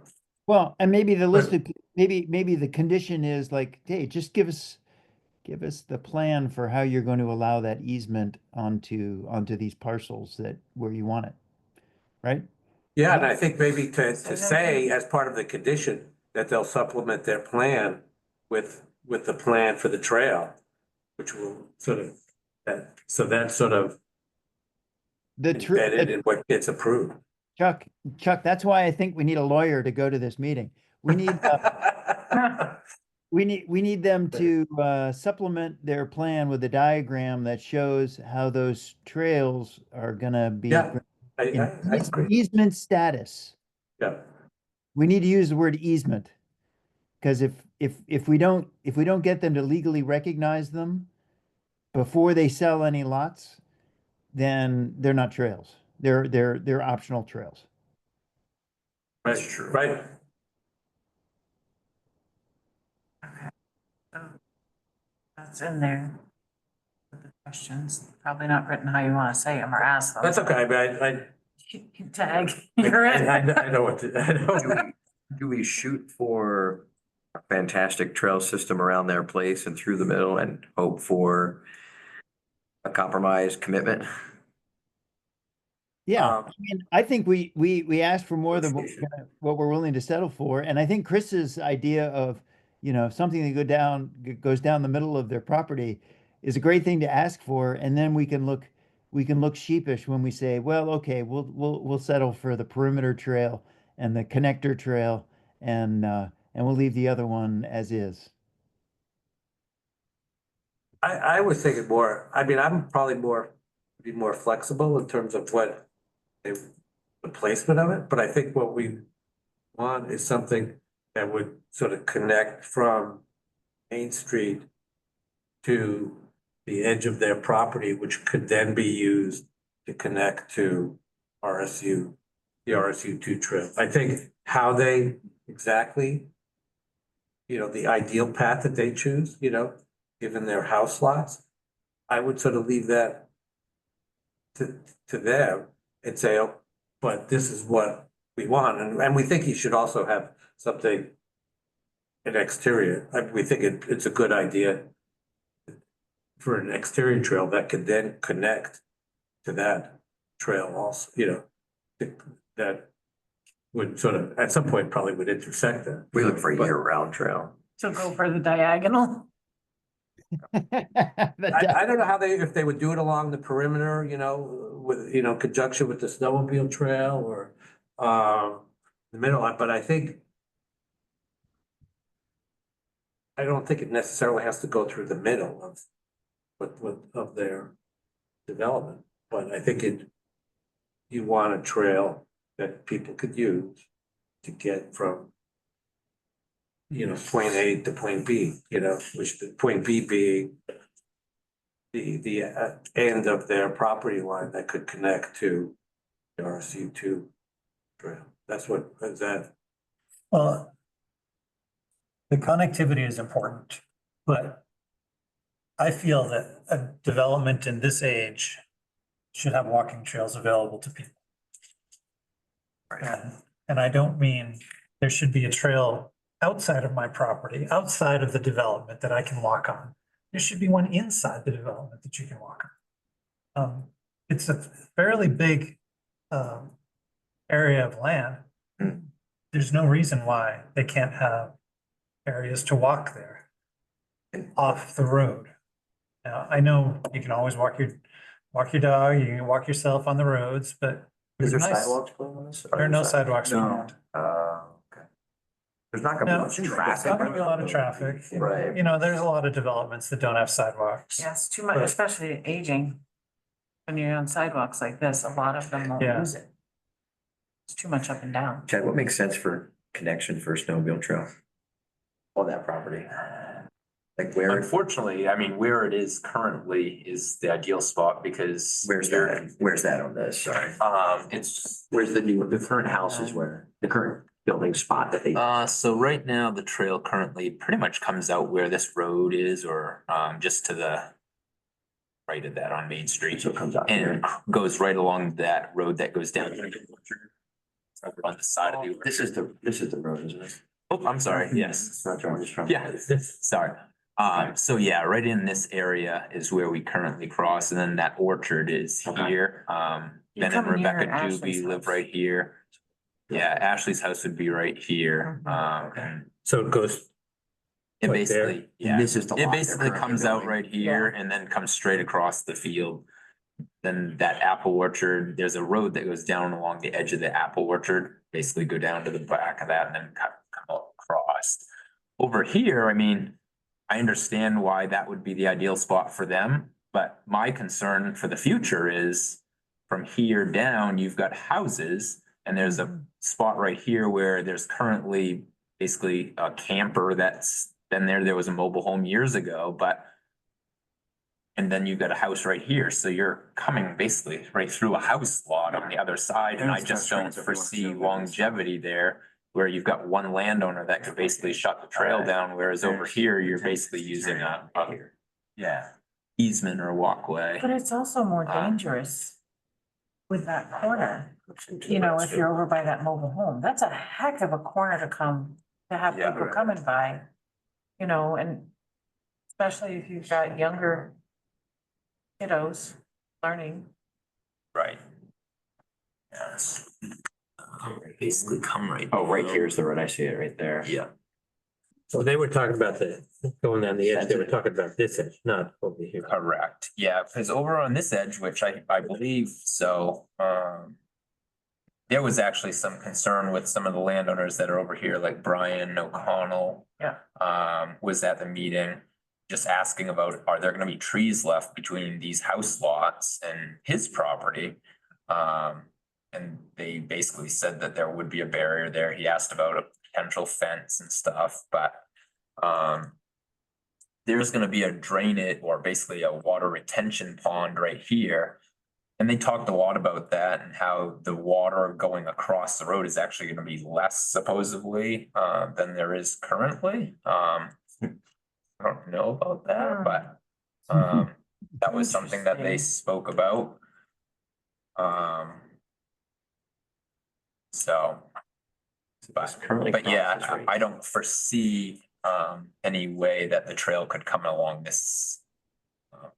Speaker 3: Well, and maybe the list of, maybe the condition is like, hey, just give us the plan for how you're going to allow that easement onto these parcels where you want it, right?
Speaker 1: yeah, and I think maybe to say as part of the condition that they'll supplement their plan with the plan for the trail, which will sort of, so that's sort of embedded in what gets approved.
Speaker 3: Chuck, that's why I think we need a lawyer to go to this meeting. We need, we need them to supplement their plan with a diagram that shows how those trails are gonna be
Speaker 1: Yeah, I
Speaker 3: in
Speaker 1: agree.
Speaker 3: easement status.
Speaker 1: Yeah,
Speaker 3: We need to use the word easement. Because if we don't get them to legally recognize them before they sell any lots, then they're not trails. They're optional trails.
Speaker 1: right, true. Right.
Speaker 7: That's in there. The questions, probably not written how you want to say them or ask them.
Speaker 1: That's okay, but
Speaker 7: Tag,
Speaker 1: I
Speaker 7: you're in.
Speaker 1: I know what to, I know.
Speaker 4: Do we shoot for a fantastic trail system around their place and through the middle and hope for a compromise commitment?
Speaker 3: Yeah,
Speaker 1: Um,
Speaker 3: I mean, I think we asked for more than what we're willing to settle for, and I think Chris's idea of, something that goes down the middle of their property is a great thing to ask for, and then we can look sheepish when we say, well, okay, we'll settle for the perimeter trail and the connector trail, and we'll leave the other one as is.
Speaker 1: I was thinking more, I mean, I'm probably be more flexible in terms of the placement of it, but I think what we want is something that would sort of connect from Main Street to the edge of their property, which could then be used to connect to RSU, the RSU two trail. I think how they exactly, the ideal path that they choose, given their house lots, I would sort of leave that to them and say, oh, but this is what we want, and we think he should also have something, an exterior. We think it's a good idea for an exterior trail that could then connect to that trail also, that would sort of, at some point, probably would intersect that.
Speaker 4: We look for a
Speaker 1: But
Speaker 4: year-round trail.
Speaker 7: So go for the diagonal.
Speaker 1: I don't know how if they would do it along the perimeter, with, conjunction with the snowmobile trail or, the middle, but I don't think it necessarily has to go through the middle of their development, but I think you want a trail that people could use to get from, point A to point B, which the point B being the end of their property line that could connect to the RSU two trail. That's what, is that,
Speaker 5: Well, the connectivity is important, but I feel that a development in this age should have walking trails available to people. And I don't mean there should be a trail outside of my property, outside of the development that I can walk on. There should be one inside the development that you can walk on. It's a fairly big area of land. There's no reason why they can't have areas to walk there off the road. Now, I know you can always walk your dog, you can walk yourself on the roads, but.
Speaker 4: Is there
Speaker 5: nice-
Speaker 4: sidewalks going on this?
Speaker 5: There are no sidewalks.
Speaker 6: No.
Speaker 5: around.
Speaker 4: Okay. There's not gonna be
Speaker 5: No,
Speaker 4: much
Speaker 5: there's
Speaker 4: traffic.
Speaker 5: not gonna be a lot of traffic.
Speaker 4: Right.
Speaker 5: There's a lot of developments that don't have sidewalks.
Speaker 7: Yes, too much,
Speaker 5: But-
Speaker 7: especially aging. When you're on sidewalks like this, a lot of them won't
Speaker 5: Yeah.
Speaker 7: use it. It's too much up and down.
Speaker 4: Chad, what makes sense for connection for a snowmobile trail? On that property? Like
Speaker 2: Unfortunately, I mean, where it is currently is the ideal spot because.
Speaker 4: where's that on this? Sorry.
Speaker 2: It's,
Speaker 4: Where's the current house is where, the current building spot that they.
Speaker 2: so right now the trail currently pretty much comes out where this road is or, just to the right of that on Main Street.
Speaker 4: So it comes out here.
Speaker 2: And goes right along that road that goes down. Over on the side of the.
Speaker 4: This is the road, isn't it?
Speaker 2: Oh, I'm sorry, yes.
Speaker 4: It's not George's from.
Speaker 2: Yeah, sorry. So yeah, right in this area is where we currently cross, and then that orchard is
Speaker 4: Okay.
Speaker 2: here.
Speaker 7: You
Speaker 2: Ben and
Speaker 7: come near
Speaker 2: Rebecca
Speaker 7: Ashley's
Speaker 2: Doobie live
Speaker 7: house.
Speaker 2: right here. Yeah, Ashley's house would be right here. And
Speaker 1: so it goes,
Speaker 2: it
Speaker 1: Right
Speaker 2: basically,
Speaker 4: And
Speaker 2: yeah,
Speaker 4: this is the lot
Speaker 2: it
Speaker 4: they're
Speaker 2: basically
Speaker 4: currently
Speaker 2: comes out
Speaker 4: building.
Speaker 2: right here and then comes straight across the field. Then that apple orchard, there's a road that goes down along the edge of the apple orchard, basically go down to the back of that and then come across. Over here, I mean, I understand why that would be the ideal spot for them, but my concern for the future is from here down, you've got houses and there's a spot right here where there's currently basically a camper that's been there. There was a mobile home years ago, but and then you've got a house right here. So you're coming basically right through a house lot on the other side. And I just don't foresee longevity there where you've got one landowner that could basically shut the trail down, whereas over here, you're basically using a easement or walkway.
Speaker 7: But it's also more dangerous with that corner. If you're over by that mobile home, that's a heck of a corner to have
Speaker 2: Yeah.
Speaker 7: people coming by. And especially if you've got younger kiddos learning.
Speaker 2: Right. Yes. Basically come right.
Speaker 4: Oh, right here's the road. I see it right there.
Speaker 2: Yeah.
Speaker 1: so they were talking about going down the edge, they were talking about this edge, not over here.
Speaker 2: Correct, yeah, because over on this edge, which I believe so, there was actually some concern with some of the landowners that are over here, like Brian O'Connell.
Speaker 7: Yeah.
Speaker 2: Was at the meeting, just asking about, are there gonna be trees left between these house lots and his property? And they basically said that there would be a barrier there. He asked about a potential fence and stuff, but there's gonna be a drainage or basically a water retention pond right here. And they talked a lot about that and how the water going across the road is actually gonna be less supposedly, than there is currently. I don't know about that, but, that was something that they spoke about. So.
Speaker 4: Currently
Speaker 2: But yeah,
Speaker 4: crosses right
Speaker 2: I don't foresee any way that the trail could come along this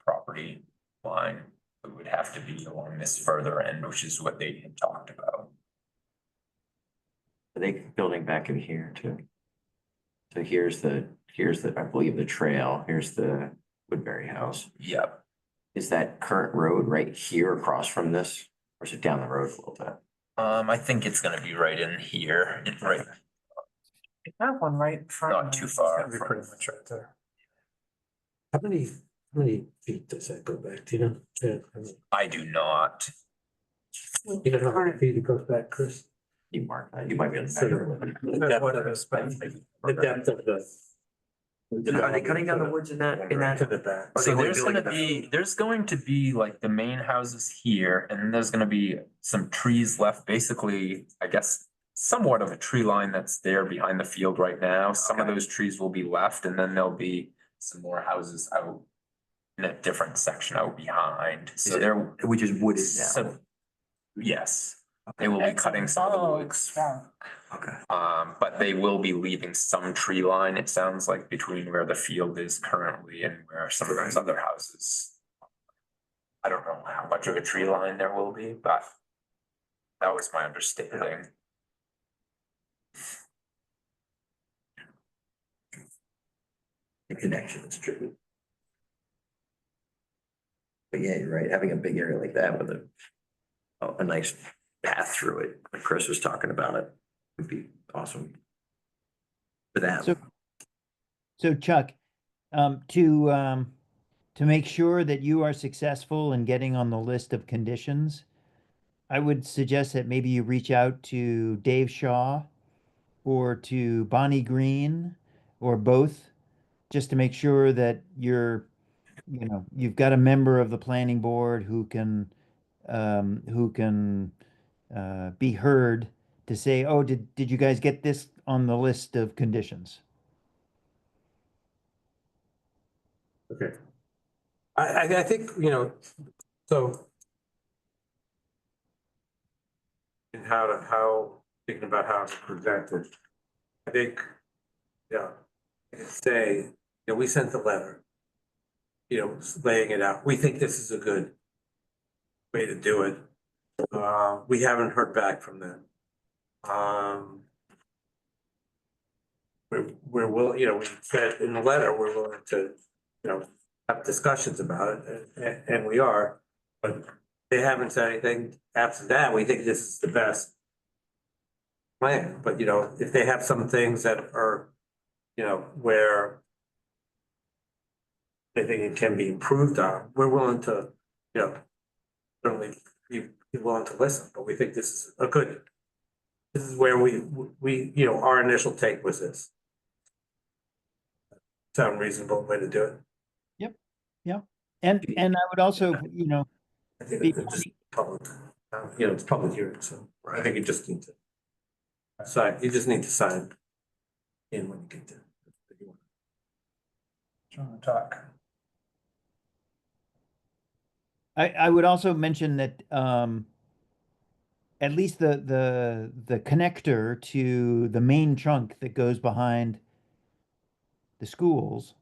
Speaker 2: property line. It would have to be along this further end, which is what they had talked about.
Speaker 4: Are they building back in here too? So here's the, I believe the trail, here's the Woodbury house.
Speaker 2: Yep.
Speaker 4: Is that current road right here across from this, or is it down the road a little bit?
Speaker 2: I think it's gonna be right in here, right,
Speaker 7: You have one right in front.
Speaker 2: not
Speaker 7: of
Speaker 2: too
Speaker 7: me.
Speaker 2: far.
Speaker 5: That'd be pretty much right there.
Speaker 1: How many feet does that go back, do you know? Yeah,
Speaker 2: I do not.
Speaker 1: you know how many feet it goes back, Chris?
Speaker 4: You mark that, you might be able
Speaker 1: So
Speaker 4: to.
Speaker 5: That's what it is, but
Speaker 1: The depth of the.
Speaker 4: Are they cutting down the woods in that,
Speaker 1: To the back.
Speaker 4: Are
Speaker 2: So
Speaker 4: they
Speaker 2: there's
Speaker 4: building
Speaker 2: gonna
Speaker 4: it
Speaker 2: be, there's going to be like the main houses here, and then there's gonna be some trees left, basically, I guess. Somewhat of a tree line that's there behind the field right now. Some of
Speaker 4: Okay.
Speaker 2: those trees will be left, and then there'll be some more houses out. In a different section out behind, so
Speaker 4: it-
Speaker 2: there.
Speaker 4: which is wooded now?
Speaker 2: So- Yes, they will be
Speaker 7: It's
Speaker 2: cutting some of the
Speaker 7: all
Speaker 2: woods.
Speaker 7: swamp.
Speaker 4: Okay.
Speaker 2: But they will be leaving some tree line, it sounds like, between where the field is currently and where some of those other houses. I don't know how much of a tree line there will be, but that was my understanding.
Speaker 4: The connection is true. But yeah, you're right, having a big area like that with a nice path through it, like Chris was talking about it, would be awesome. For that.
Speaker 3: So Chuck, to make sure that you are successful in getting on the list of conditions, I would suggest that maybe you reach out to Dave Shaw or to Bonnie Green or both, just to make sure that you've got a member of the planning board who can be heard to say, oh, did you guys get this on the list of conditions?
Speaker 1: Okay. I think, so. And thinking about how it's presented. I think, yeah, say, we sent the letter. Laying it out. We think this is a good way to do it. We haven't heard back from them. We're willing, we said in the letter, we're willing to, have discussions about it, and we are, but they haven't said anything. After that, we think this is the best plan, but if they have some things that are, where they think it can be improved on, we're willing to, certainly be willing to listen, but we think this is this is where we, our initial take was this. Sound reasonable way to do it?
Speaker 3: And I would also,
Speaker 1: I think it's just public, it's public hearing, so I think you just need to sign, you just need to sign in when you get there.
Speaker 5: Trying to talk.
Speaker 3: I would also mention that at least the connector to the main trunk that goes behind the schools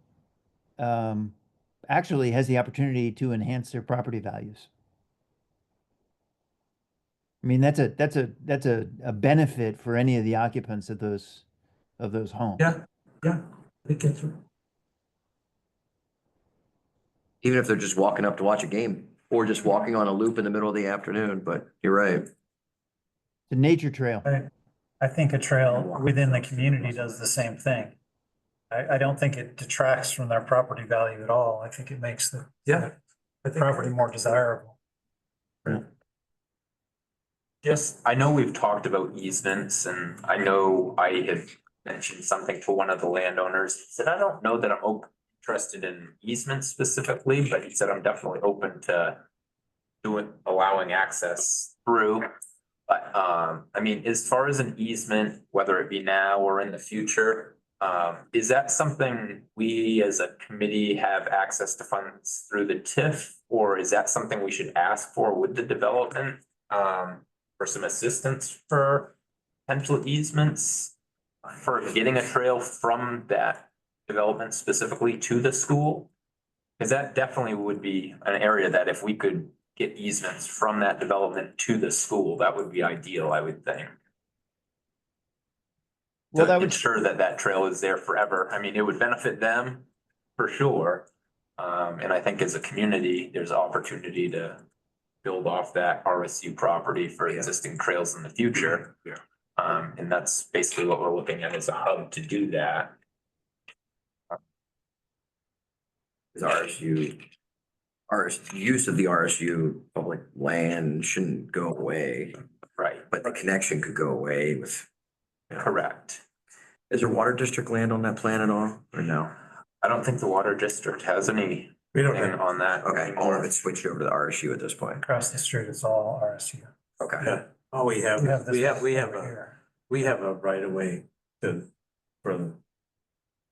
Speaker 3: actually has the opportunity to enhance their property values. I mean, that's a benefit for any of the occupants of those homes.
Speaker 1: Yeah, I think it's.
Speaker 4: Even if they're just walking up to watch a game, or just walking on a loop in the middle of the afternoon, but you're right.
Speaker 3: The nature trail.
Speaker 5: I think a trail within the community does the same thing. I don't think it detracts from their property value at all. I think it makes the property more desirable.
Speaker 2: Yes, I know we've talked about easements, and I know I had mentioned something to one of the landowners. He said, I don't know that I'm interested in easements specifically, but he said, I'm definitely open to allowing access through. But, I mean, as far as an easement, whether it be now or in the future, is that something we as a committee have access to funds through the TIF? Or is that something we should ask for with the development, for some assistance for potential easements? For getting a trail from that development specifically to the school? Cause that definitely would be an area that if we could get easements from that development to the school, that would be ideal, I would think.
Speaker 3: Well,
Speaker 2: To
Speaker 3: that would,
Speaker 2: ensure that that trail is there forever. I mean, it would benefit them for sure. And I think as a community, there's opportunity to build off that RSU property for existing trails in the future.
Speaker 1: Yeah.
Speaker 2: And that's basically what we're looking at as a hub to do that.
Speaker 4: Is use of the RSU public land shouldn't go away,
Speaker 2: Right,
Speaker 4: but the connection could go away with.
Speaker 2: correct.
Speaker 4: Is there water district land on that plan at all, or no?
Speaker 2: I don't think the water district has any
Speaker 1: We don't
Speaker 2: thing
Speaker 1: have,
Speaker 2: on that.
Speaker 4: Okay, all of it switched over to the RSU at this point.
Speaker 5: Across the street, it's all RSU.
Speaker 4: Okay.
Speaker 1: yeah, all we have,
Speaker 5: this
Speaker 1: we have
Speaker 5: over
Speaker 1: a,
Speaker 5: here.
Speaker 1: we have a right of way to, for the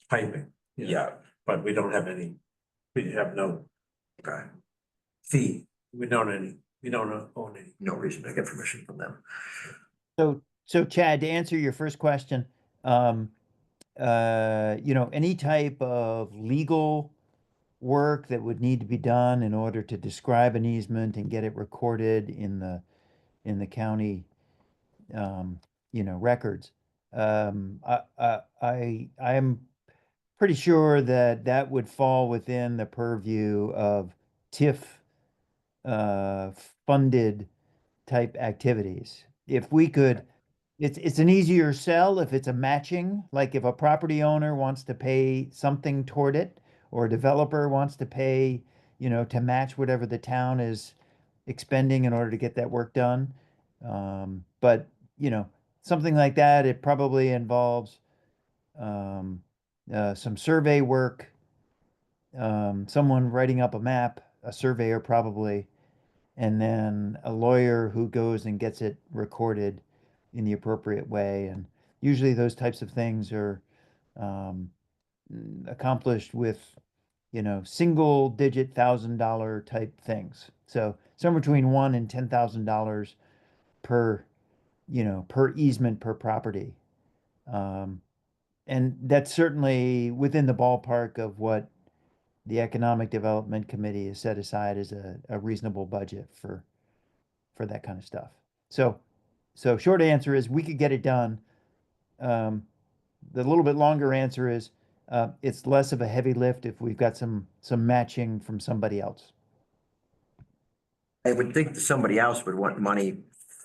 Speaker 1: piping. you know,
Speaker 2: Yeah,
Speaker 1: But we don't have any, we have no
Speaker 4: Okay,
Speaker 1: fee. We don't own any.
Speaker 4: no reason to get permission from them.
Speaker 3: so Chad, to answer your first question, any type of legal work that would need to be done in order to describe an easement and get it recorded in the county, records. I am pretty sure that that would fall within the purview of TIF funded type activities. If we could, it's an easier sell if it's a matching, like if a property owner wants to pay something toward it, or a developer wants to pay, to match whatever the town is expending in order to get that work done. But, something like that, it probably involves some survey work, someone writing up a map, a surveyor probably, and then a lawyer who goes and gets it recorded in the appropriate way. And usually those types of things are accomplished with, single digit $1,000 type things. So somewhere between $1,000 and $10,000 per, per easement per property. And that's certainly within the ballpark of what the Economic Development Committee has set aside as a reasonable budget for that kind of stuff. So short answer is we could get it done. The little bit longer answer is it's less of a heavy lift if we've got some matching from somebody else.
Speaker 4: I would think that somebody else would want money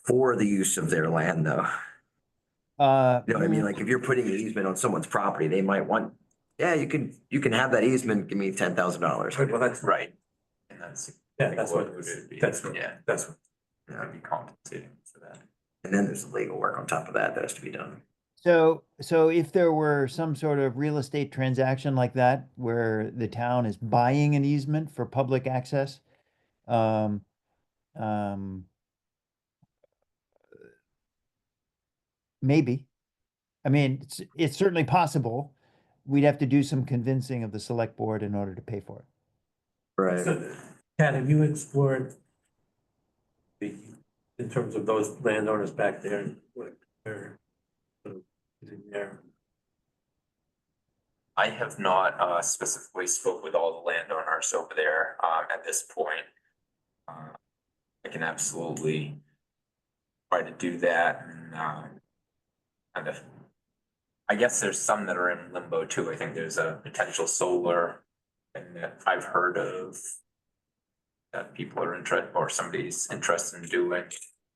Speaker 4: for the use of their land, though. You know what I mean? Like if you're putting an easement on someone's property, they might want, yeah, you can have that easement, give me $10,000.
Speaker 1: Well, that's
Speaker 2: right. And that's.
Speaker 1: Yeah, that's what
Speaker 2: would it be?
Speaker 1: that's what,
Speaker 2: Yeah,
Speaker 1: that's what.
Speaker 2: I'd be compensating for that.
Speaker 4: And then there's the legal work on top of that has to be done.
Speaker 3: So if there were some sort of real estate transaction like that, where the town is buying an easement for public access, maybe. I mean, it's certainly possible. We'd have to do some convincing of the select board in order to pay for it.
Speaker 4: Right.
Speaker 1: So, Kat, have you explored in terms of those landowners back there and what they're sort of in there?
Speaker 2: I have not specifically spoke with all the landowners over there at this point. I can absolutely try to do that and kind of. I guess there's some that are in limbo too. I think there's a potential solar thing that I've heard of that people are interested or somebody's interested in doing.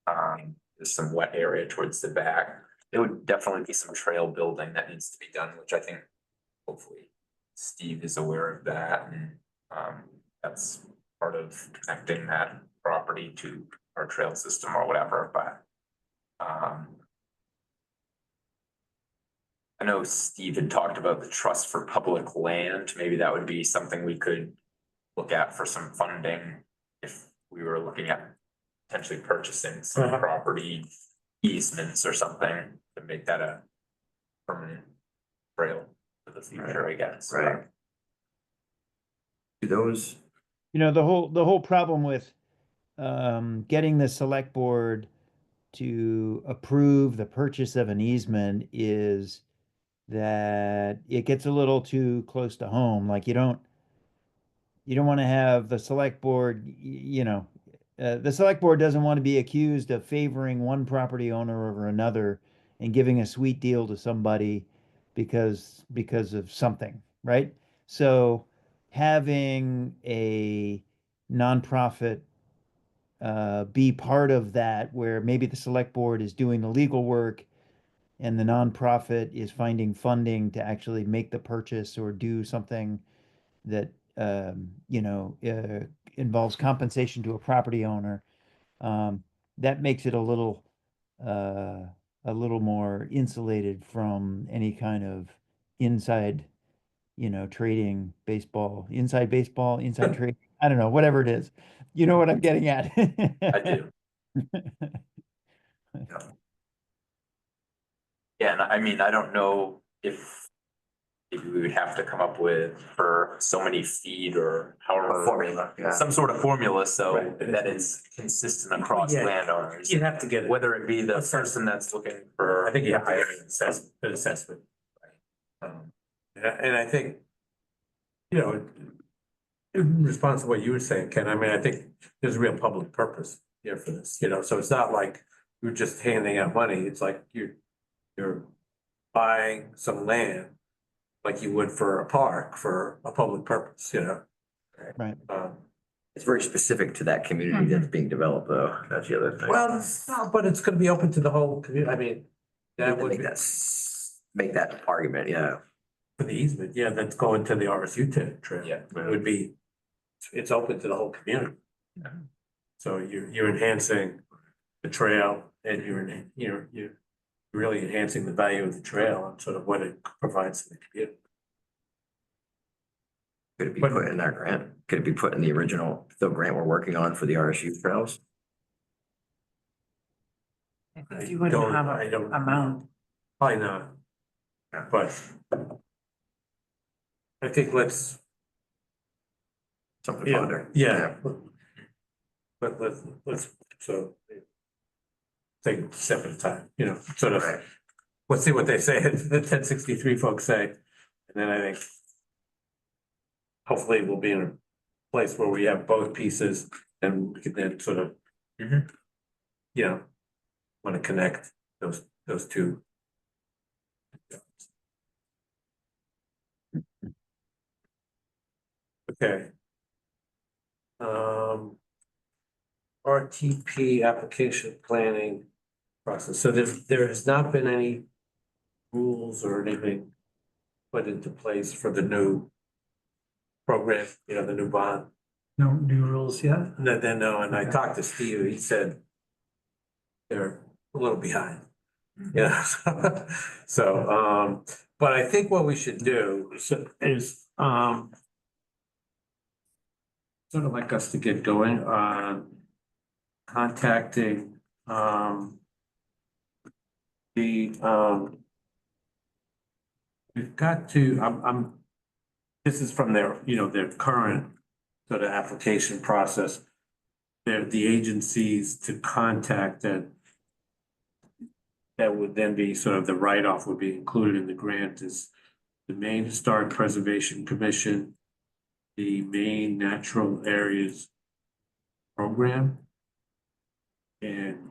Speaker 2: There's some wet area towards the back. There would definitely be some trail building that needs to be done, which I think hopefully Steve is aware of that, and that's part of connecting that property to our trail system or whatever, but I know Steve had talked about the trust for public land. Maybe that would be something we could look at for some funding if we were looking at potentially purchasing some
Speaker 1: Uh-huh.
Speaker 2: property easements or something to make that a permanent trail for the future, I guess.
Speaker 4: Right. Do those,
Speaker 3: The whole problem with getting the select board to approve the purchase of an easement is that it gets a little too close to home. Like you don't want to have the select board, the select board doesn't want to be accused of favoring one property owner over another and giving a sweet deal to somebody because of something, right? So having a nonprofit be part of that, where maybe the select board is doing the legal work and the nonprofit is finding funding to actually make the purchase or do something that involves compensation to a property owner. That makes it uh, a little more insulated from any kind of inside, trading inside baseball, inside trade. I don't know, whatever it is. You know what I'm getting at?
Speaker 2: I do. Yeah, and I mean, I don't know if maybe we would have to come up with for so many feet or
Speaker 4: a
Speaker 2: however.
Speaker 4: formula, yeah.
Speaker 2: Some sort of formula so
Speaker 1: Right.
Speaker 2: that it's consistent across
Speaker 1: Yeah.
Speaker 2: landowners.
Speaker 1: You have to get it.
Speaker 2: Whether it be the person that's looking for.
Speaker 1: I think you have to get an assessment. And I think, in response to what you were saying, Ken, I mean, I think there's a real public purpose here for this, so it's not like you're just handing out money, it's like you're buying some land like you would for a park, for a public purpose,
Speaker 3: Right.
Speaker 4: It's very specific to that community that's being developed, though. That's the other thing.
Speaker 1: Well, it's not, but it's gonna be open to the whole community, I mean, that would
Speaker 4: Make
Speaker 1: be
Speaker 4: make that argument, yeah.
Speaker 1: for the easement, yeah, that's going to the RSU trail.
Speaker 2: Yeah.
Speaker 1: It would be, it's open to the whole community. So you're enhancing the trail and you're really enhancing the value of the trail and sort of what it provides to the community.
Speaker 4: Could it be
Speaker 1: But-
Speaker 4: put in our grant? Could it be put in the the grant we're working on for the RSU trails?
Speaker 7: I think you wouldn't have
Speaker 1: I
Speaker 7: a
Speaker 1: don't-
Speaker 7: amount.
Speaker 1: Probably not. But I think let's,
Speaker 4: Something to
Speaker 1: yeah,
Speaker 4: ponder.
Speaker 1: yeah. But let's, so. Take it a step at a time, sort of,
Speaker 4: Right.
Speaker 1: let's see what they say, the 1063 folks say, and then I think. Hopefully we'll be in a place where we have both pieces and we can then sort of.
Speaker 2: Mhm.
Speaker 1: Want to connect those two. Okay. RTP application planning process, so there has not been any rules or anything put into place for the new program, the new bond.
Speaker 5: No new rules yet?
Speaker 1: No, and I talked to Steve, he said they're a little behind. Yeah, so, but I think what we should do is, sort of like us to get going on contacting, we've got to, this is from their current sort of application process. They're the agencies to contact that would then be sort of the write-off would be included in the grant is the Maine Historic Preservation Commission, the Maine Natural Areas Program, and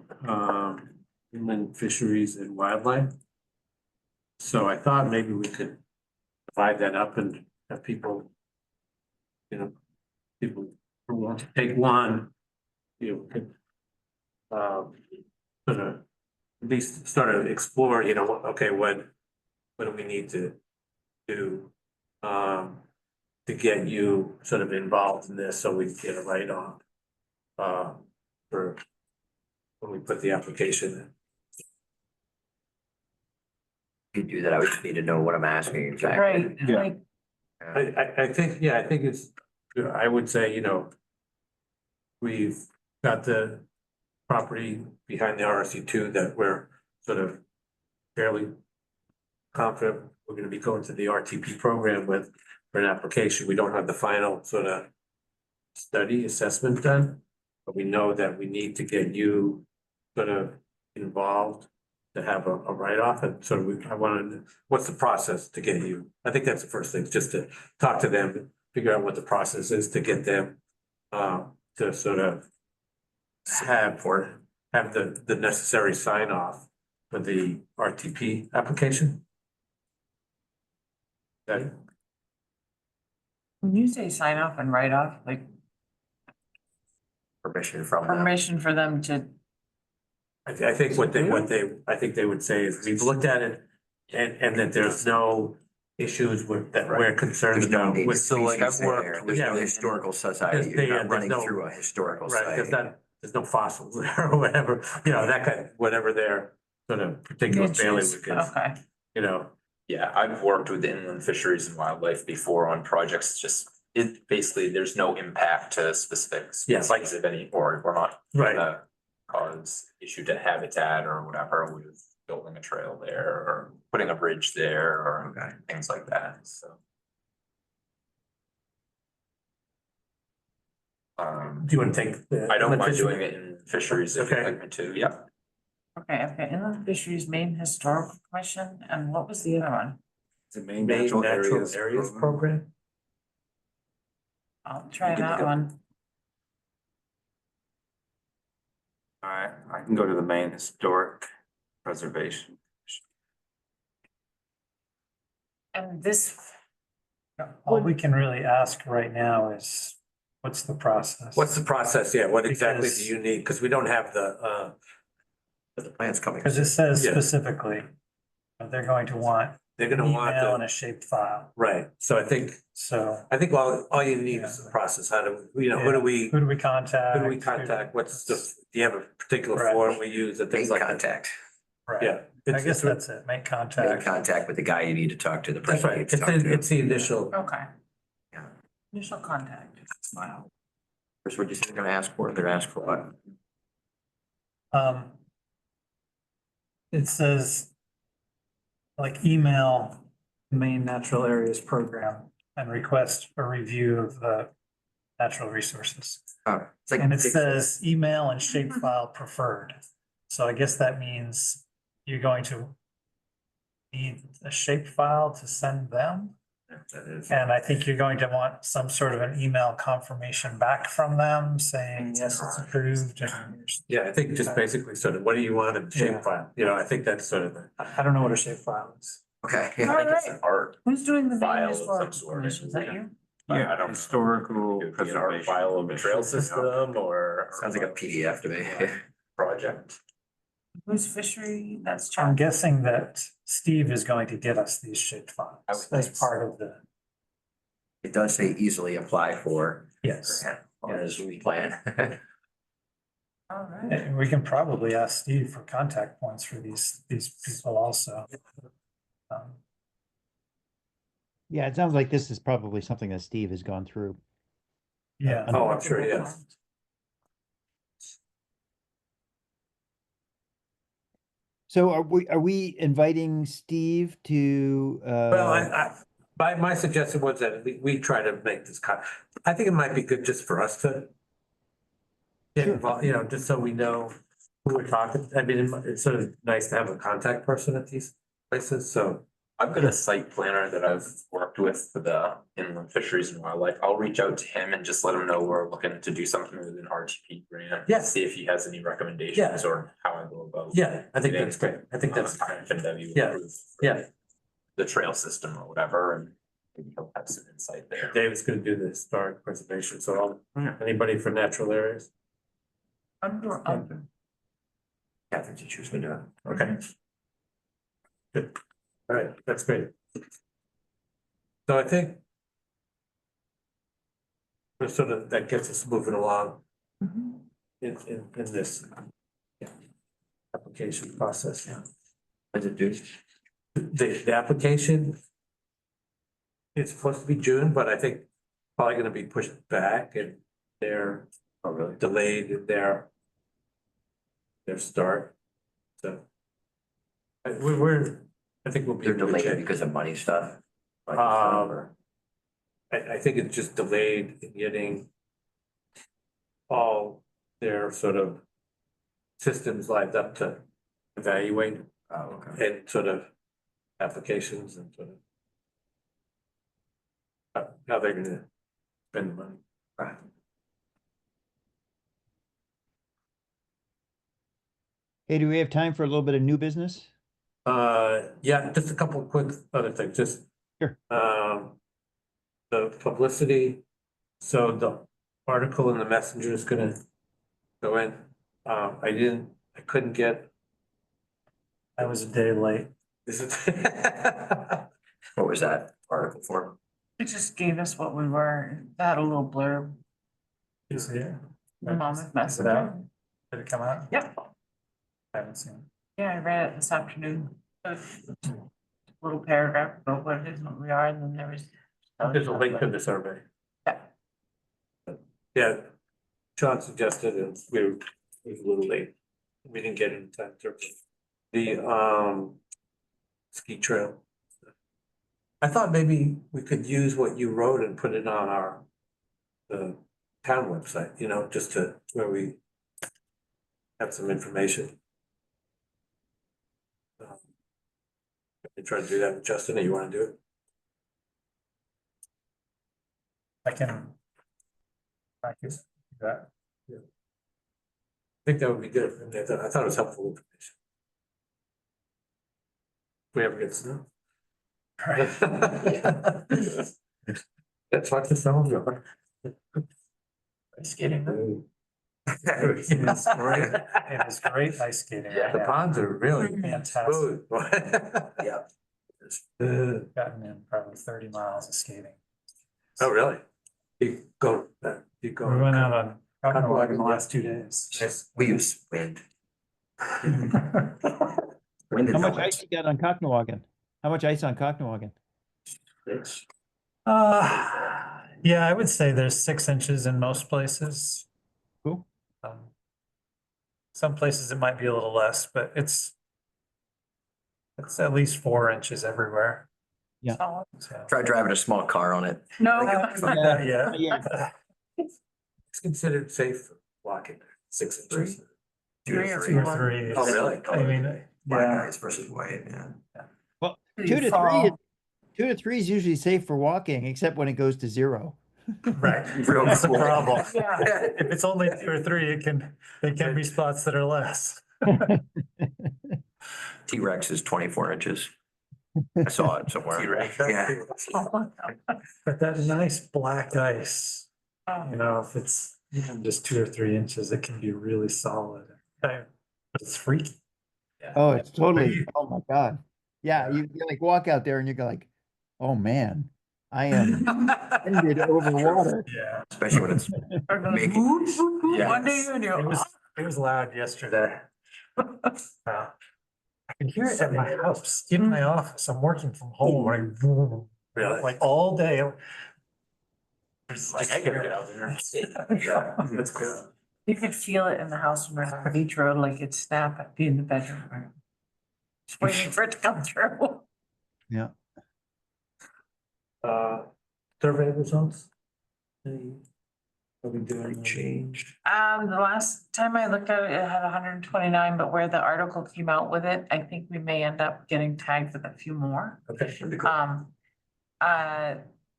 Speaker 1: Inland Fisheries and Wildlife. So I thought maybe we could divide that up and have people, people who want to take one, could sort of at least start to explore, okay, what do we need to do to get you sort of involved in this so we can get a write-off for when we put the application in.
Speaker 4: If you do that, I would just need to know what I'm asking exactly.
Speaker 7: Right,
Speaker 1: Yeah.
Speaker 7: like,
Speaker 4: Yeah.
Speaker 1: I think, I think it's, I would say, I would say, we've got the property behind the RSC2 that we're sort of fairly confident we're gonna be going to the RTP program with for an application. We don't have the final sort of study assessment done, but we know that we need to get you sort of involved to have a write-off, and sort of, I wanted, what's the process to get you? I think that's the first thing, just to talk to them, figure out what the process is to get them to sort of have the necessary sign off for the RTP application. Okay.
Speaker 7: When you say sign off and write off, like
Speaker 4: Permission from them.
Speaker 7: permission for them to,
Speaker 1: I think I think they would say is we've looked at it and that there's no issues with, that we're concerned
Speaker 4: There's no
Speaker 1: about
Speaker 4: need
Speaker 1: with.
Speaker 4: to
Speaker 2: So, like, I've
Speaker 4: freeze there.
Speaker 2: worked
Speaker 4: There's no
Speaker 1: with-
Speaker 4: historical society.
Speaker 1: There's-
Speaker 4: You're
Speaker 1: yeah,
Speaker 4: not
Speaker 1: there's
Speaker 4: running
Speaker 1: no-
Speaker 4: through a historical
Speaker 1: Right, because
Speaker 4: site.
Speaker 1: there's no fossils there or whatever, you know, that kind, whatever their sort of particular bailiwick is,
Speaker 7: okay,
Speaker 1: you know.
Speaker 2: Yeah, I've worked with inland fisheries and wildlife before on projects, just, it, basically, there's no impact to specific
Speaker 1: Yeah.
Speaker 2: species of any, or we're not
Speaker 1: Right.
Speaker 2: gonna cause issue to habitat or whatever with building a trail there or putting a bridge there or
Speaker 4: Okay.
Speaker 2: things like that, so.
Speaker 1: Do you want to take?
Speaker 2: I don't mind doing it in fisheries if you'd
Speaker 1: Okay.
Speaker 2: like me to, yeah.
Speaker 7: okay, I've got inland fisheries main historical commission, and what was the other one?
Speaker 6: The main
Speaker 1: Main
Speaker 6: natural
Speaker 1: natural
Speaker 6: areas
Speaker 1: areas
Speaker 6: program.
Speaker 1: program?
Speaker 7: I'll try
Speaker 4: You can
Speaker 7: that
Speaker 4: go-
Speaker 7: one.
Speaker 6: All right, I can go to the main historic preservation.
Speaker 7: And this,
Speaker 5: All we can really ask right now is, what's the process?
Speaker 1: What's the process? Yeah, what exactly do
Speaker 5: Because-
Speaker 1: you need? Because we don't have the,
Speaker 4: But the plan's coming.
Speaker 5: Because it says
Speaker 1: Yeah.
Speaker 5: specifically, they're going to want
Speaker 1: they're
Speaker 5: an
Speaker 1: gonna want
Speaker 5: email and
Speaker 1: the,
Speaker 5: a shaped file.
Speaker 1: right, so I think all you need is the process, how do, you know, who do we,
Speaker 5: Who do we contact?
Speaker 1: who do we contact, what's the, do you have a particular
Speaker 5: Right.
Speaker 1: form we use and
Speaker 4: Make
Speaker 1: things like that?
Speaker 4: contact.
Speaker 5: Right.
Speaker 1: Yeah.
Speaker 5: I
Speaker 1: it's-
Speaker 5: guess
Speaker 1: it's-
Speaker 5: that's it, make
Speaker 4: Make
Speaker 5: contact.
Speaker 4: contact with the guy you need to talk to, the
Speaker 1: That's
Speaker 4: person you
Speaker 1: right,
Speaker 4: need to
Speaker 1: it's
Speaker 4: talk to.
Speaker 1: it's the initial,
Speaker 7: okay.
Speaker 4: Yeah.
Speaker 7: Initial contact.
Speaker 4: Smile. Chris, what you say they're gonna ask for? They're gonna ask for what?
Speaker 5: It says like email main natural areas program and request a review of the natural resources.
Speaker 4: Oh, it's like.
Speaker 5: And it says email and shape file preferred. So I guess that means you're going to need a shape file to send them.
Speaker 4: That is.
Speaker 5: And I think you're going to want some sort of an email confirmation back from them saying, yes, it's approved. And
Speaker 1: yeah, I think just basically sort of, what do you want in the
Speaker 5: Yeah.
Speaker 1: shape file, you know, I think that's sort of the.
Speaker 5: I don't know what a shape file is.
Speaker 4: Okay,
Speaker 2: I
Speaker 4: yeah.
Speaker 2: think it's an art.
Speaker 7: Who's doing the
Speaker 2: File
Speaker 7: main
Speaker 2: of some
Speaker 7: historical
Speaker 2: sort.
Speaker 7: commission? Is that you?
Speaker 2: I
Speaker 6: Yeah,
Speaker 2: don't-
Speaker 6: historical
Speaker 2: It would be an art
Speaker 6: preservation.
Speaker 2: file of a trail system or.
Speaker 4: Sounds like a PDF to me.
Speaker 2: Project.
Speaker 7: Who's fishery? That's
Speaker 5: I'm
Speaker 7: Chuck.
Speaker 5: guessing that Steve is going to get us these shaped
Speaker 2: I
Speaker 5: files
Speaker 2: would
Speaker 5: as
Speaker 2: think so.
Speaker 5: part of the,
Speaker 4: It does say easily apply for
Speaker 5: yes.
Speaker 4: grant on his plan.
Speaker 7: All right.
Speaker 5: And we can probably ask Steve for contact points for these people also.
Speaker 3: Yeah, it sounds like this is probably something that Steve has gone through.
Speaker 5: Yeah.
Speaker 1: Oh, I'm sure, yeah.
Speaker 3: So are we inviting Steve to,
Speaker 1: Well, my suggestion was that we try to make this I think it might be good just for us to get
Speaker 3: Sure.
Speaker 1: involved, you know, just so we know who we're talking, I mean, it's sort of nice to have a contact person at these places, so.
Speaker 2: I've got a site planner that I've worked with for the inland fisheries and wildlife. I'll reach out to him and just let him know we're looking to do something with an RTP grant.
Speaker 1: Yeah.
Speaker 2: See if he has any recommendations
Speaker 1: Yeah.
Speaker 2: or how I go about.
Speaker 1: Yeah, I think that's great, I think that's,
Speaker 2: FNW
Speaker 1: Yeah.
Speaker 2: approved for
Speaker 1: yeah,
Speaker 2: the trail system or whatever, and maybe he'll have some insight there.
Speaker 1: David's gonna do the historic preservation, so
Speaker 6: Yeah.
Speaker 1: anybody for natural areas?
Speaker 7: Under.
Speaker 4: Catherine teacher's gonna do it.
Speaker 1: Okay. Good, all right, that's great. So I think sort of, that gets us moving along
Speaker 7: Mhm.
Speaker 1: in this application process, yeah.
Speaker 4: What's it do?
Speaker 1: The application is supposed to be June, but I think probably gonna be pushed back and they're
Speaker 4: Oh, really?
Speaker 1: delayed their start. So I think we'll be
Speaker 4: They're
Speaker 1: in good
Speaker 4: delayed
Speaker 1: shape.
Speaker 4: because of money stuff.
Speaker 1: I think it's just delayed in getting all their sort of systems lined up to evaluate
Speaker 4: Oh, okay.
Speaker 1: and sort of applications and sort of how they're gonna spend the money.
Speaker 4: Right.
Speaker 3: Hey, do we have time for a little bit of new business?
Speaker 1: Yeah, just a couple of quick other things, just.
Speaker 3: Sure.
Speaker 1: The publicity, so the article in the Messenger is gonna go in. I couldn't get,
Speaker 5: I was a day late.
Speaker 1: is it?
Speaker 4: What was that article for?
Speaker 7: It just gave us what we were, that a little blurb,
Speaker 5: Is here.
Speaker 7: the Monmouth
Speaker 5: Is it
Speaker 7: Messenger.
Speaker 5: out? Did it come out?
Speaker 7: Yep,
Speaker 5: I haven't seen it.
Speaker 7: yeah, I read it this afternoon. A little paragraph about what it is, what we are, and then there was.
Speaker 1: There's a link to the survey.
Speaker 7: Yeah.
Speaker 1: Yeah, John suggested and we were a little late. We didn't get it in time to. The ski trail. I thought maybe we could use what you wrote and put it on the town website, just to, where we have some information. You try to do that with Justin, or you wanna do it?
Speaker 5: I can. I can do that.
Speaker 1: I think that would be good. I thought it was helpful information. If we ever get snow. That's what the snow are.
Speaker 5: Skating.
Speaker 1: It is great.
Speaker 5: It is great ice skating.
Speaker 1: Yeah, the
Speaker 5: right now.
Speaker 1: ponds are really
Speaker 5: Fantastic.
Speaker 1: smooth.
Speaker 4: Yeah.
Speaker 5: Gotten in probably 30 miles of skating.
Speaker 1: Oh, really? You go.
Speaker 5: We went out on Cottonwood in the last 2 days.
Speaker 1: Yes.
Speaker 4: We use wind. Wind and
Speaker 3: How much
Speaker 4: helmets.
Speaker 3: ice you got on Cocknowagon? How much ice on Cocknowagon?
Speaker 5: Yeah, I would say there's 6 inches in most places.
Speaker 3: Cool.
Speaker 5: Some places it might be a little less, but it's at least 4 inches everywhere.
Speaker 3: Yeah.
Speaker 7: Solid.
Speaker 5: So.
Speaker 4: Try driving a small car on it.
Speaker 7: No.
Speaker 5: Yeah.
Speaker 3: Yeah.
Speaker 1: It's considered safe for walking 6 inches.
Speaker 7: 3 or
Speaker 5: 2 or
Speaker 7: 4.
Speaker 5: 3.
Speaker 1: Oh, really?
Speaker 5: I mean,
Speaker 4: Black
Speaker 5: yeah.
Speaker 4: ice versus white, yeah.
Speaker 3: Well,
Speaker 7: You
Speaker 3: 2 to 3,
Speaker 7: fall.
Speaker 3: 2 to 3 is usually safe for walking, except when it goes to 0.
Speaker 5: Right.
Speaker 4: Real
Speaker 5: That's the
Speaker 4: cool.
Speaker 5: problem.
Speaker 7: Yeah.
Speaker 5: If it's only 2 or 3, it can be spots that are less.
Speaker 4: T-Rex is 24 inches. I saw it somewhere.
Speaker 1: T-Rex.
Speaker 4: Yeah.
Speaker 5: But that nice black ice,
Speaker 7: Oh,
Speaker 5: if it's even just 2 or 3 inches, it can be really solid. But it's freaky.
Speaker 3: Oh, it's totally, oh my God. Yeah, you like walk out there and you go like, oh man, I am ended over water.
Speaker 5: Yeah.
Speaker 4: Especially when it's
Speaker 7: Or goes
Speaker 4: Make it-
Speaker 7: whoop, whoop, whoop,
Speaker 5: Yeah.
Speaker 7: One day you
Speaker 5: It
Speaker 7: do.
Speaker 5: was loud yesterday. I can hear it at my house, in my office. I'm working from home,
Speaker 1: Really?
Speaker 5: like all day.
Speaker 1: Like, I gotta get out there.
Speaker 5: Yeah.
Speaker 1: That's good.
Speaker 7: You could feel it in the house when we're on Beach Road, like it'd snap at you in the bedroom. Just waiting for it to come through.
Speaker 1: Survey results? Are we doing?
Speaker 4: changed.
Speaker 7: The last time I looked at it, it had 129, but where the article came out with it, I think we may end up getting tagged with a few more.
Speaker 1: Okay.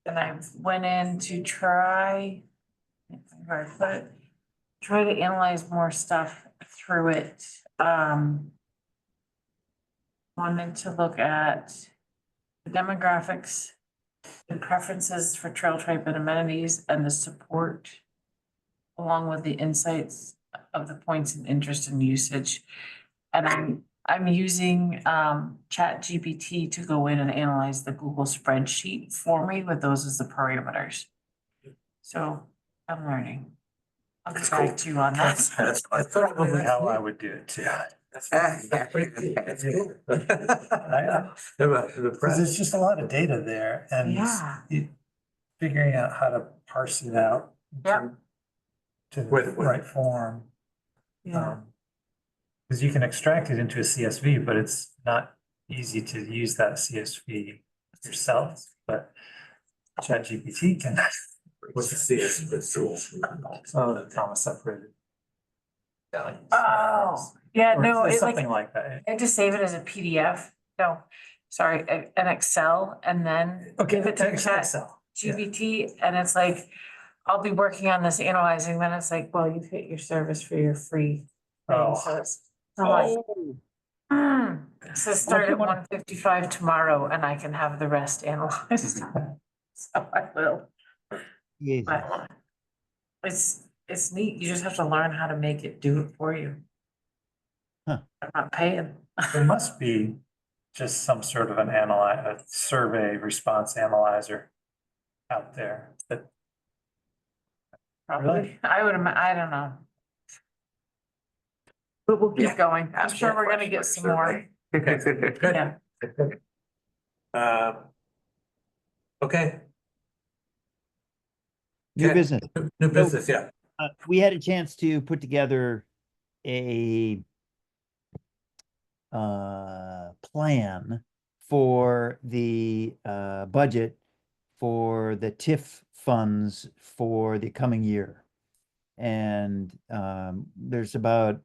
Speaker 7: And I went in to try, where I put it, try to analyze more stuff through it. Wanted to look at the demographics, the preferences for trail type and amenities, and the support, along with the insights of the points of interest and usage. And I'm using ChatGPT to go in and analyze the Google spreadsheet for me with those as the parameters. So I'm learning. I'll get back to you on that.
Speaker 4: That's
Speaker 5: Probably how I would do it too.
Speaker 4: That's cool.
Speaker 5: Because there's just a lot of data there and
Speaker 7: Yeah.
Speaker 5: figuring out how to parse it out.
Speaker 7: Yep.
Speaker 5: to the
Speaker 1: With-
Speaker 5: right form.
Speaker 7: Yeah,
Speaker 5: Because you can extract it into a CSV, but it's not easy to use that CSV yourself, but ChatGPT can.
Speaker 1: What's the CS, the tools?
Speaker 5: Oh, the comma separated.
Speaker 7: oh, yeah,
Speaker 5: Or
Speaker 7: no, it's like,
Speaker 5: something like that.
Speaker 7: I just save it as a PDF, no, sorry, an Excel, and then
Speaker 5: Okay,
Speaker 7: give it to Chat
Speaker 5: Excel. Yeah.
Speaker 7: GPT, and it's like, I'll be working on this analyzing, then it's like, well, you've hit your service for your free thing,
Speaker 5: Oh.
Speaker 7: so it's, I'm like, so start
Speaker 3: you
Speaker 7: at
Speaker 3: wanna-
Speaker 7: 1:55 tomorrow, and I can have the rest analyzed. So I will,
Speaker 3: Jesus.
Speaker 7: but it's neat, you just have to learn how to make it do it for you.
Speaker 3: Huh.
Speaker 7: I'm not paying.
Speaker 5: There must be just some sort of a survey response analyzer out there that.
Speaker 7: Probably, I would, I don't know. But we'll
Speaker 4: Yeah.
Speaker 7: keep going, I'm
Speaker 4: Ask
Speaker 7: sure
Speaker 4: more
Speaker 7: we're gonna get
Speaker 4: questions,
Speaker 7: some more,
Speaker 4: survey.
Speaker 1: Good.
Speaker 7: yeah.
Speaker 1: Okay,
Speaker 3: New
Speaker 1: Okay.
Speaker 3: business.
Speaker 1: new business, yeah.
Speaker 3: We had a chance to put together a plan for the budget for the TIF funds for the coming year. And there's about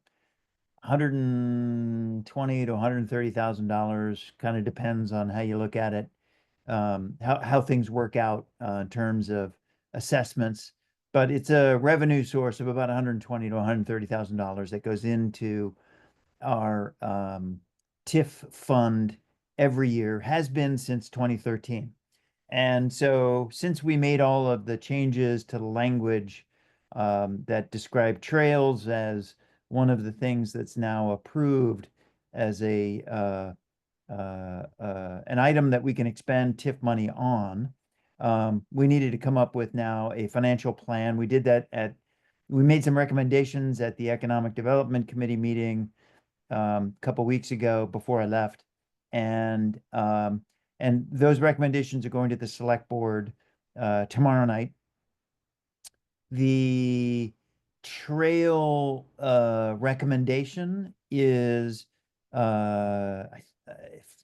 Speaker 3: $120,000 to $130,000, kind of depends on how you look at it. How things work out in terms of assessments, but it's a revenue source of about $120,000 to $130,000 that goes into our TIF fund every year, has been since 2013. And so since we made all of the changes to the language that describe trails as one of the things that's now approved as an item that we can expend TIF money on, we needed to come up with now a financial plan. We did that we made some recommendations at the Economic Development Committee meeting a couple weeks ago before I left. And those recommendations are going to the select board tomorrow night. The trail recommendation is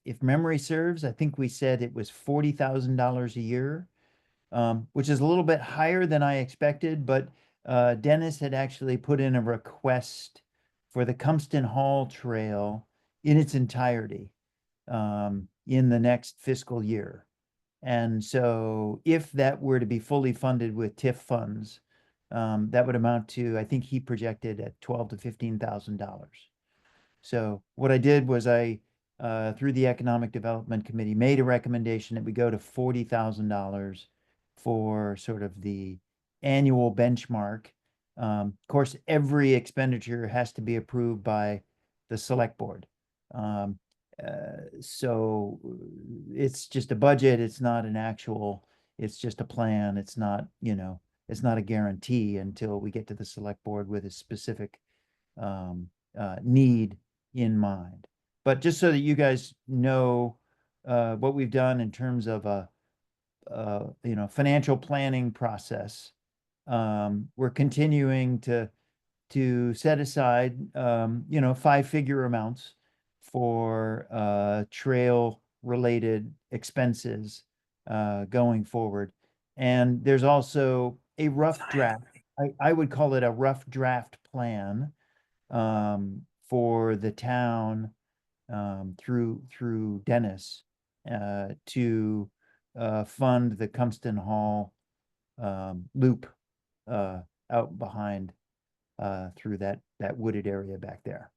Speaker 3: if memory serves, I think we said it was $40,000 a year, which is a little bit higher than I expected, but Dennis had actually put in a request for the Cumston Hall Trail in its entirety in the next fiscal year. And so if that were to be fully funded with TIF funds, that would amount to, I think he projected at $12,000 to $15,000. So what I did was through the Economic Development Committee, made a recommendation that we go to $40,000 for sort of the annual benchmark. Of course, every expenditure has to be approved by the select board. So it's just a budget. It's not an actual, it's just a plan. It's not, it's not a guarantee until we get to the select board with a specific need in mind. But just so that you guys know what we've done in terms of a financial planning process, we're continuing to set aside 5-figure amounts for trail related expenses going forward. And there's also a rough draft. I would call it a rough draft plan for the town through Dennis to fund the Cumston Hall loop out behind through that wooded area back there.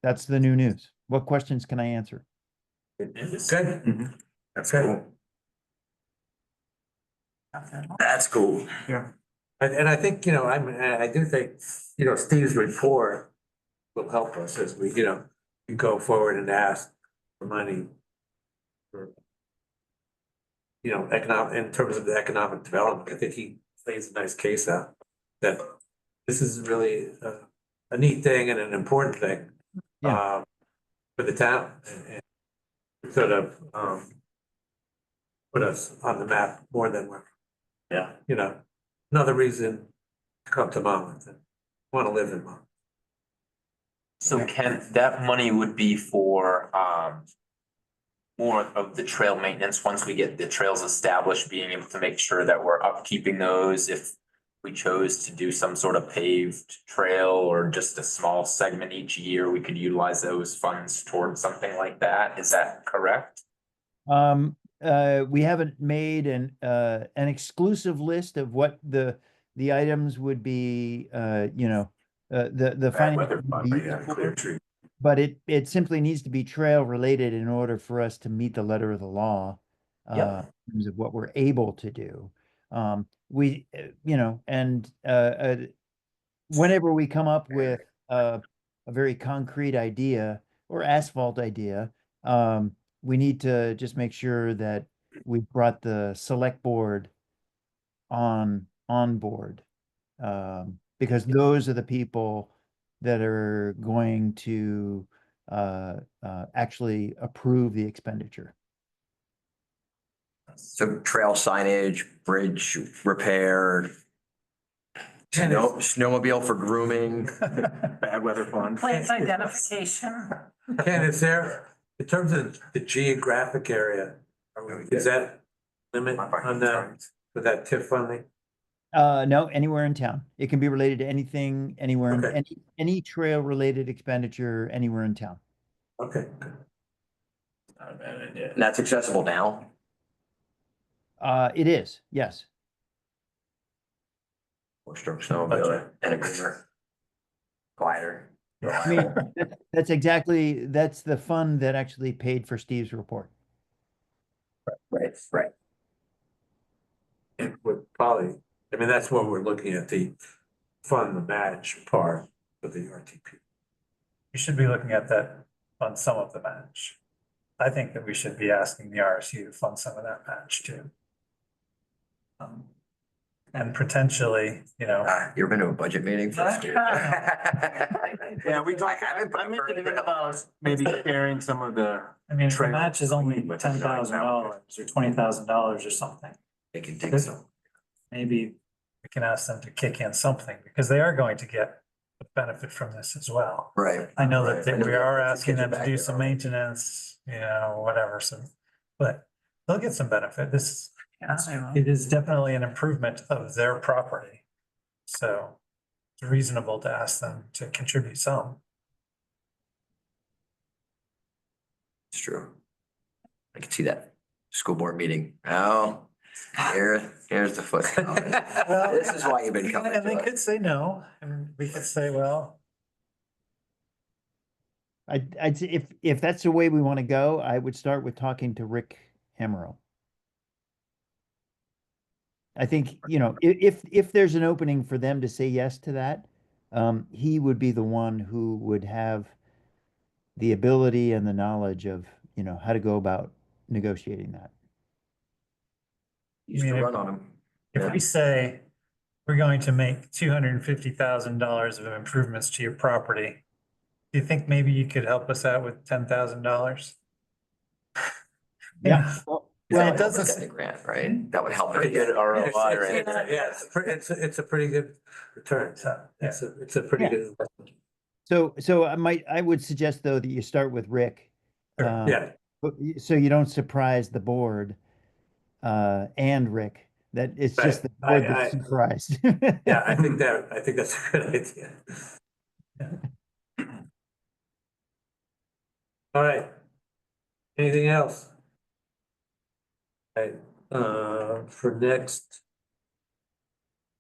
Speaker 3: That's the new news. What questions can I answer?
Speaker 1: Good.
Speaker 4: That's cool. That's cool.
Speaker 1: And I think, I do think, Steve's report will help us as we, we go forward and ask for money for, in terms of the economic development. I think he lays a nice case out that this is really a neat thing and an important thing
Speaker 3: Yeah.
Speaker 1: for the town and sort of put us on the map more than we're,
Speaker 2: Yeah.
Speaker 1: another reason to come to Monmouth and want to live in Monmouth.
Speaker 2: So Ken, that money would be for, more of the trail maintenance, once we get the trails established, being able to make sure that we're upkeeping those. If we chose to do some sort of paved trail or just a small segment each year, we could utilize those funds towards something like that. Is that correct?
Speaker 3: We haven't made an exclusive list of what the items would be, the
Speaker 1: Bad weather
Speaker 3: finance
Speaker 1: fund,
Speaker 3: would be
Speaker 1: yeah,
Speaker 3: used for.
Speaker 1: clear tree.
Speaker 3: But it simply needs to be trail related in order for us to meet the letter of the law.
Speaker 2: Yep.
Speaker 3: In terms of what we're able to do. Whenever we come up with a very concrete idea or asphalt idea, we need to just make sure that we brought the select board on board. Because those are the people that are going to actually approve the expenditure.
Speaker 4: So trail signage, bridge repair, snowmobile for grooming.
Speaker 6: Bad weather fund.
Speaker 7: Plants identification.
Speaker 1: Ken, is there, in terms of the geographic area, is that limit on that, for that TIF funding?
Speaker 3: No, anywhere in town. It can be related to anything, anywhere, in
Speaker 1: Okay.
Speaker 3: any trail related expenditure anywhere in town.
Speaker 1: Okay, good.
Speaker 4: Not a bad idea. And that's accessible now.
Speaker 3: It is, yes.
Speaker 4: Four-stroke snowmobile and a groomer. Glider.
Speaker 3: I mean, that's the fund that actually paid for Steve's report.
Speaker 4: Right, right.
Speaker 1: And with probably, I mean, that's what we're looking at, the fund, the match part of the RTP.
Speaker 5: We should be looking at that on some of the match. I think that we should be asking the RSU to fund some of that match too. And potentially,
Speaker 4: You ever been to a budget meeting?
Speaker 6: Yeah, we talked,
Speaker 4: I haven't,
Speaker 6: I mentioned even about maybe sharing some of the.
Speaker 5: I mean, if the
Speaker 6: Trail
Speaker 5: match is only
Speaker 6: with
Speaker 5: $10,000 or $20,000 or something,
Speaker 4: They can dig some.
Speaker 5: maybe we can ask them to kick in something because they are going to get the benefit from this as well.
Speaker 4: Right.
Speaker 5: I know that
Speaker 4: Right.
Speaker 5: we are asking
Speaker 4: Kids are
Speaker 5: them to
Speaker 4: back
Speaker 5: do
Speaker 4: there
Speaker 5: some
Speaker 4: already.
Speaker 5: maintenance, whatever, but they'll get some benefit.
Speaker 7: Yeah, I will.
Speaker 5: It is definitely an improvement of their property. So it's reasonable to ask them to contribute some.
Speaker 4: It's true. I can see that school board meeting. Oh, here's the foot. This is why you've been coming
Speaker 5: And they
Speaker 4: to
Speaker 5: could
Speaker 4: us.
Speaker 5: say no, and we could say, well,
Speaker 3: I'd say if that's the way we want to go, I would start with talking to Rick Hammerl. I think, if there's an opening for them to say yes to that, he would be the one who would have the ability and the knowledge of, how to go about negotiating that.
Speaker 4: Used to run on them.
Speaker 5: if we say we're going to make $250,000 of improvements to your property, do you think maybe you could help us out with $10,000?
Speaker 3: Yeah. Well,
Speaker 5: Well,
Speaker 4: It
Speaker 5: it
Speaker 4: doesn't
Speaker 5: doesn't,
Speaker 4: get the grant, right? That would help.
Speaker 2: Pretty good ROI right
Speaker 1: Yeah,
Speaker 2: there.
Speaker 1: it's a pretty good return. It's a pretty
Speaker 3: Yeah.
Speaker 1: good investment.
Speaker 3: So I would suggest though that you start with Rick.
Speaker 1: Yeah,
Speaker 3: So you don't surprise the board, and Rick, that it's just the
Speaker 1: Right.
Speaker 3: board that's surprised.
Speaker 1: yeah, I think that's a good idea. All right. Anything else? Okay, for next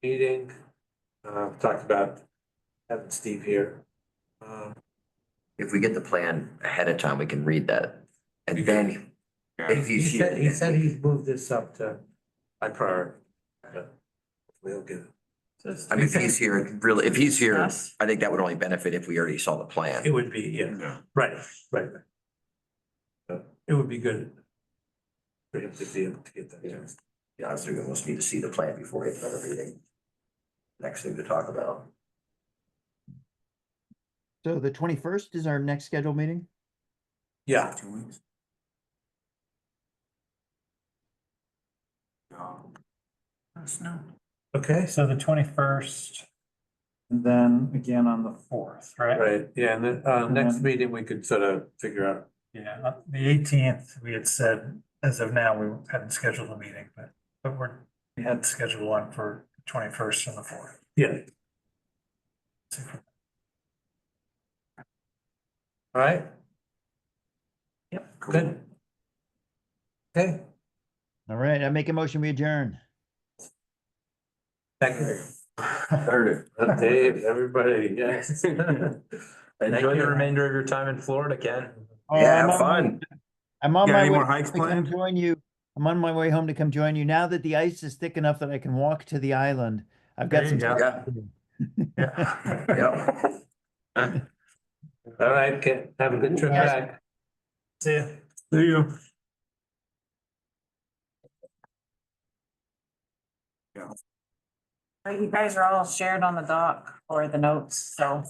Speaker 1: meeting, talked about having Steve here.
Speaker 4: If we get the plan ahead of time, we can read that. And then if
Speaker 1: He
Speaker 4: he's here.
Speaker 1: said he's moved this up to high priority. But we'll get it.
Speaker 4: I mean, if he's here, really, if he's here,
Speaker 7: Yes.
Speaker 4: I think that would only benefit if we already saw the plan.
Speaker 1: It would be, yeah, right. It would be good for him to be able to get that.
Speaker 4: Yeah. Yeah, I was thinking we must need to see the plan before we have another meeting. Next thing to talk about.
Speaker 3: So the 21st is our next scheduled meeting?
Speaker 1: Yeah,
Speaker 6: 2 weeks.
Speaker 7: Snow.
Speaker 5: Okay, so the 21st, and then again on the 4th, right?
Speaker 1: Right, yeah, and then, next meeting, we could sort of figure out,
Speaker 5: Yeah, the 18th, we had said, as of now, we hadn't scheduled a meeting, but we had scheduled one for 21st and the 4th.
Speaker 1: yeah, all right?
Speaker 7: Yep.
Speaker 1: Good. Okay,
Speaker 3: All right, I make a motion, we adjourn.
Speaker 1: second. Heard it. Dave, everybody, yes.
Speaker 2: Enjoy the remainder of your time in Florida, Ken.
Speaker 3: Oh,
Speaker 4: Yeah,
Speaker 3: I'm
Speaker 4: have
Speaker 3: on my-
Speaker 4: fun.
Speaker 3: I'm on
Speaker 6: Got
Speaker 3: my
Speaker 6: any
Speaker 3: way
Speaker 6: more hikes
Speaker 3: to come
Speaker 6: planned?
Speaker 3: join you. I'm on my way home to come join you. Now that the ice is thick enough that I can walk to the island, I've got
Speaker 5: There you
Speaker 3: some.
Speaker 5: go.
Speaker 3: stuff
Speaker 4: Yeah.
Speaker 3: to do.
Speaker 4: Yep.
Speaker 1: All right, Ken, have a good trip
Speaker 3: Yes.
Speaker 1: back.
Speaker 5: See ya.
Speaker 6: See you.
Speaker 7: You guys are all shared on the doc or the notes, so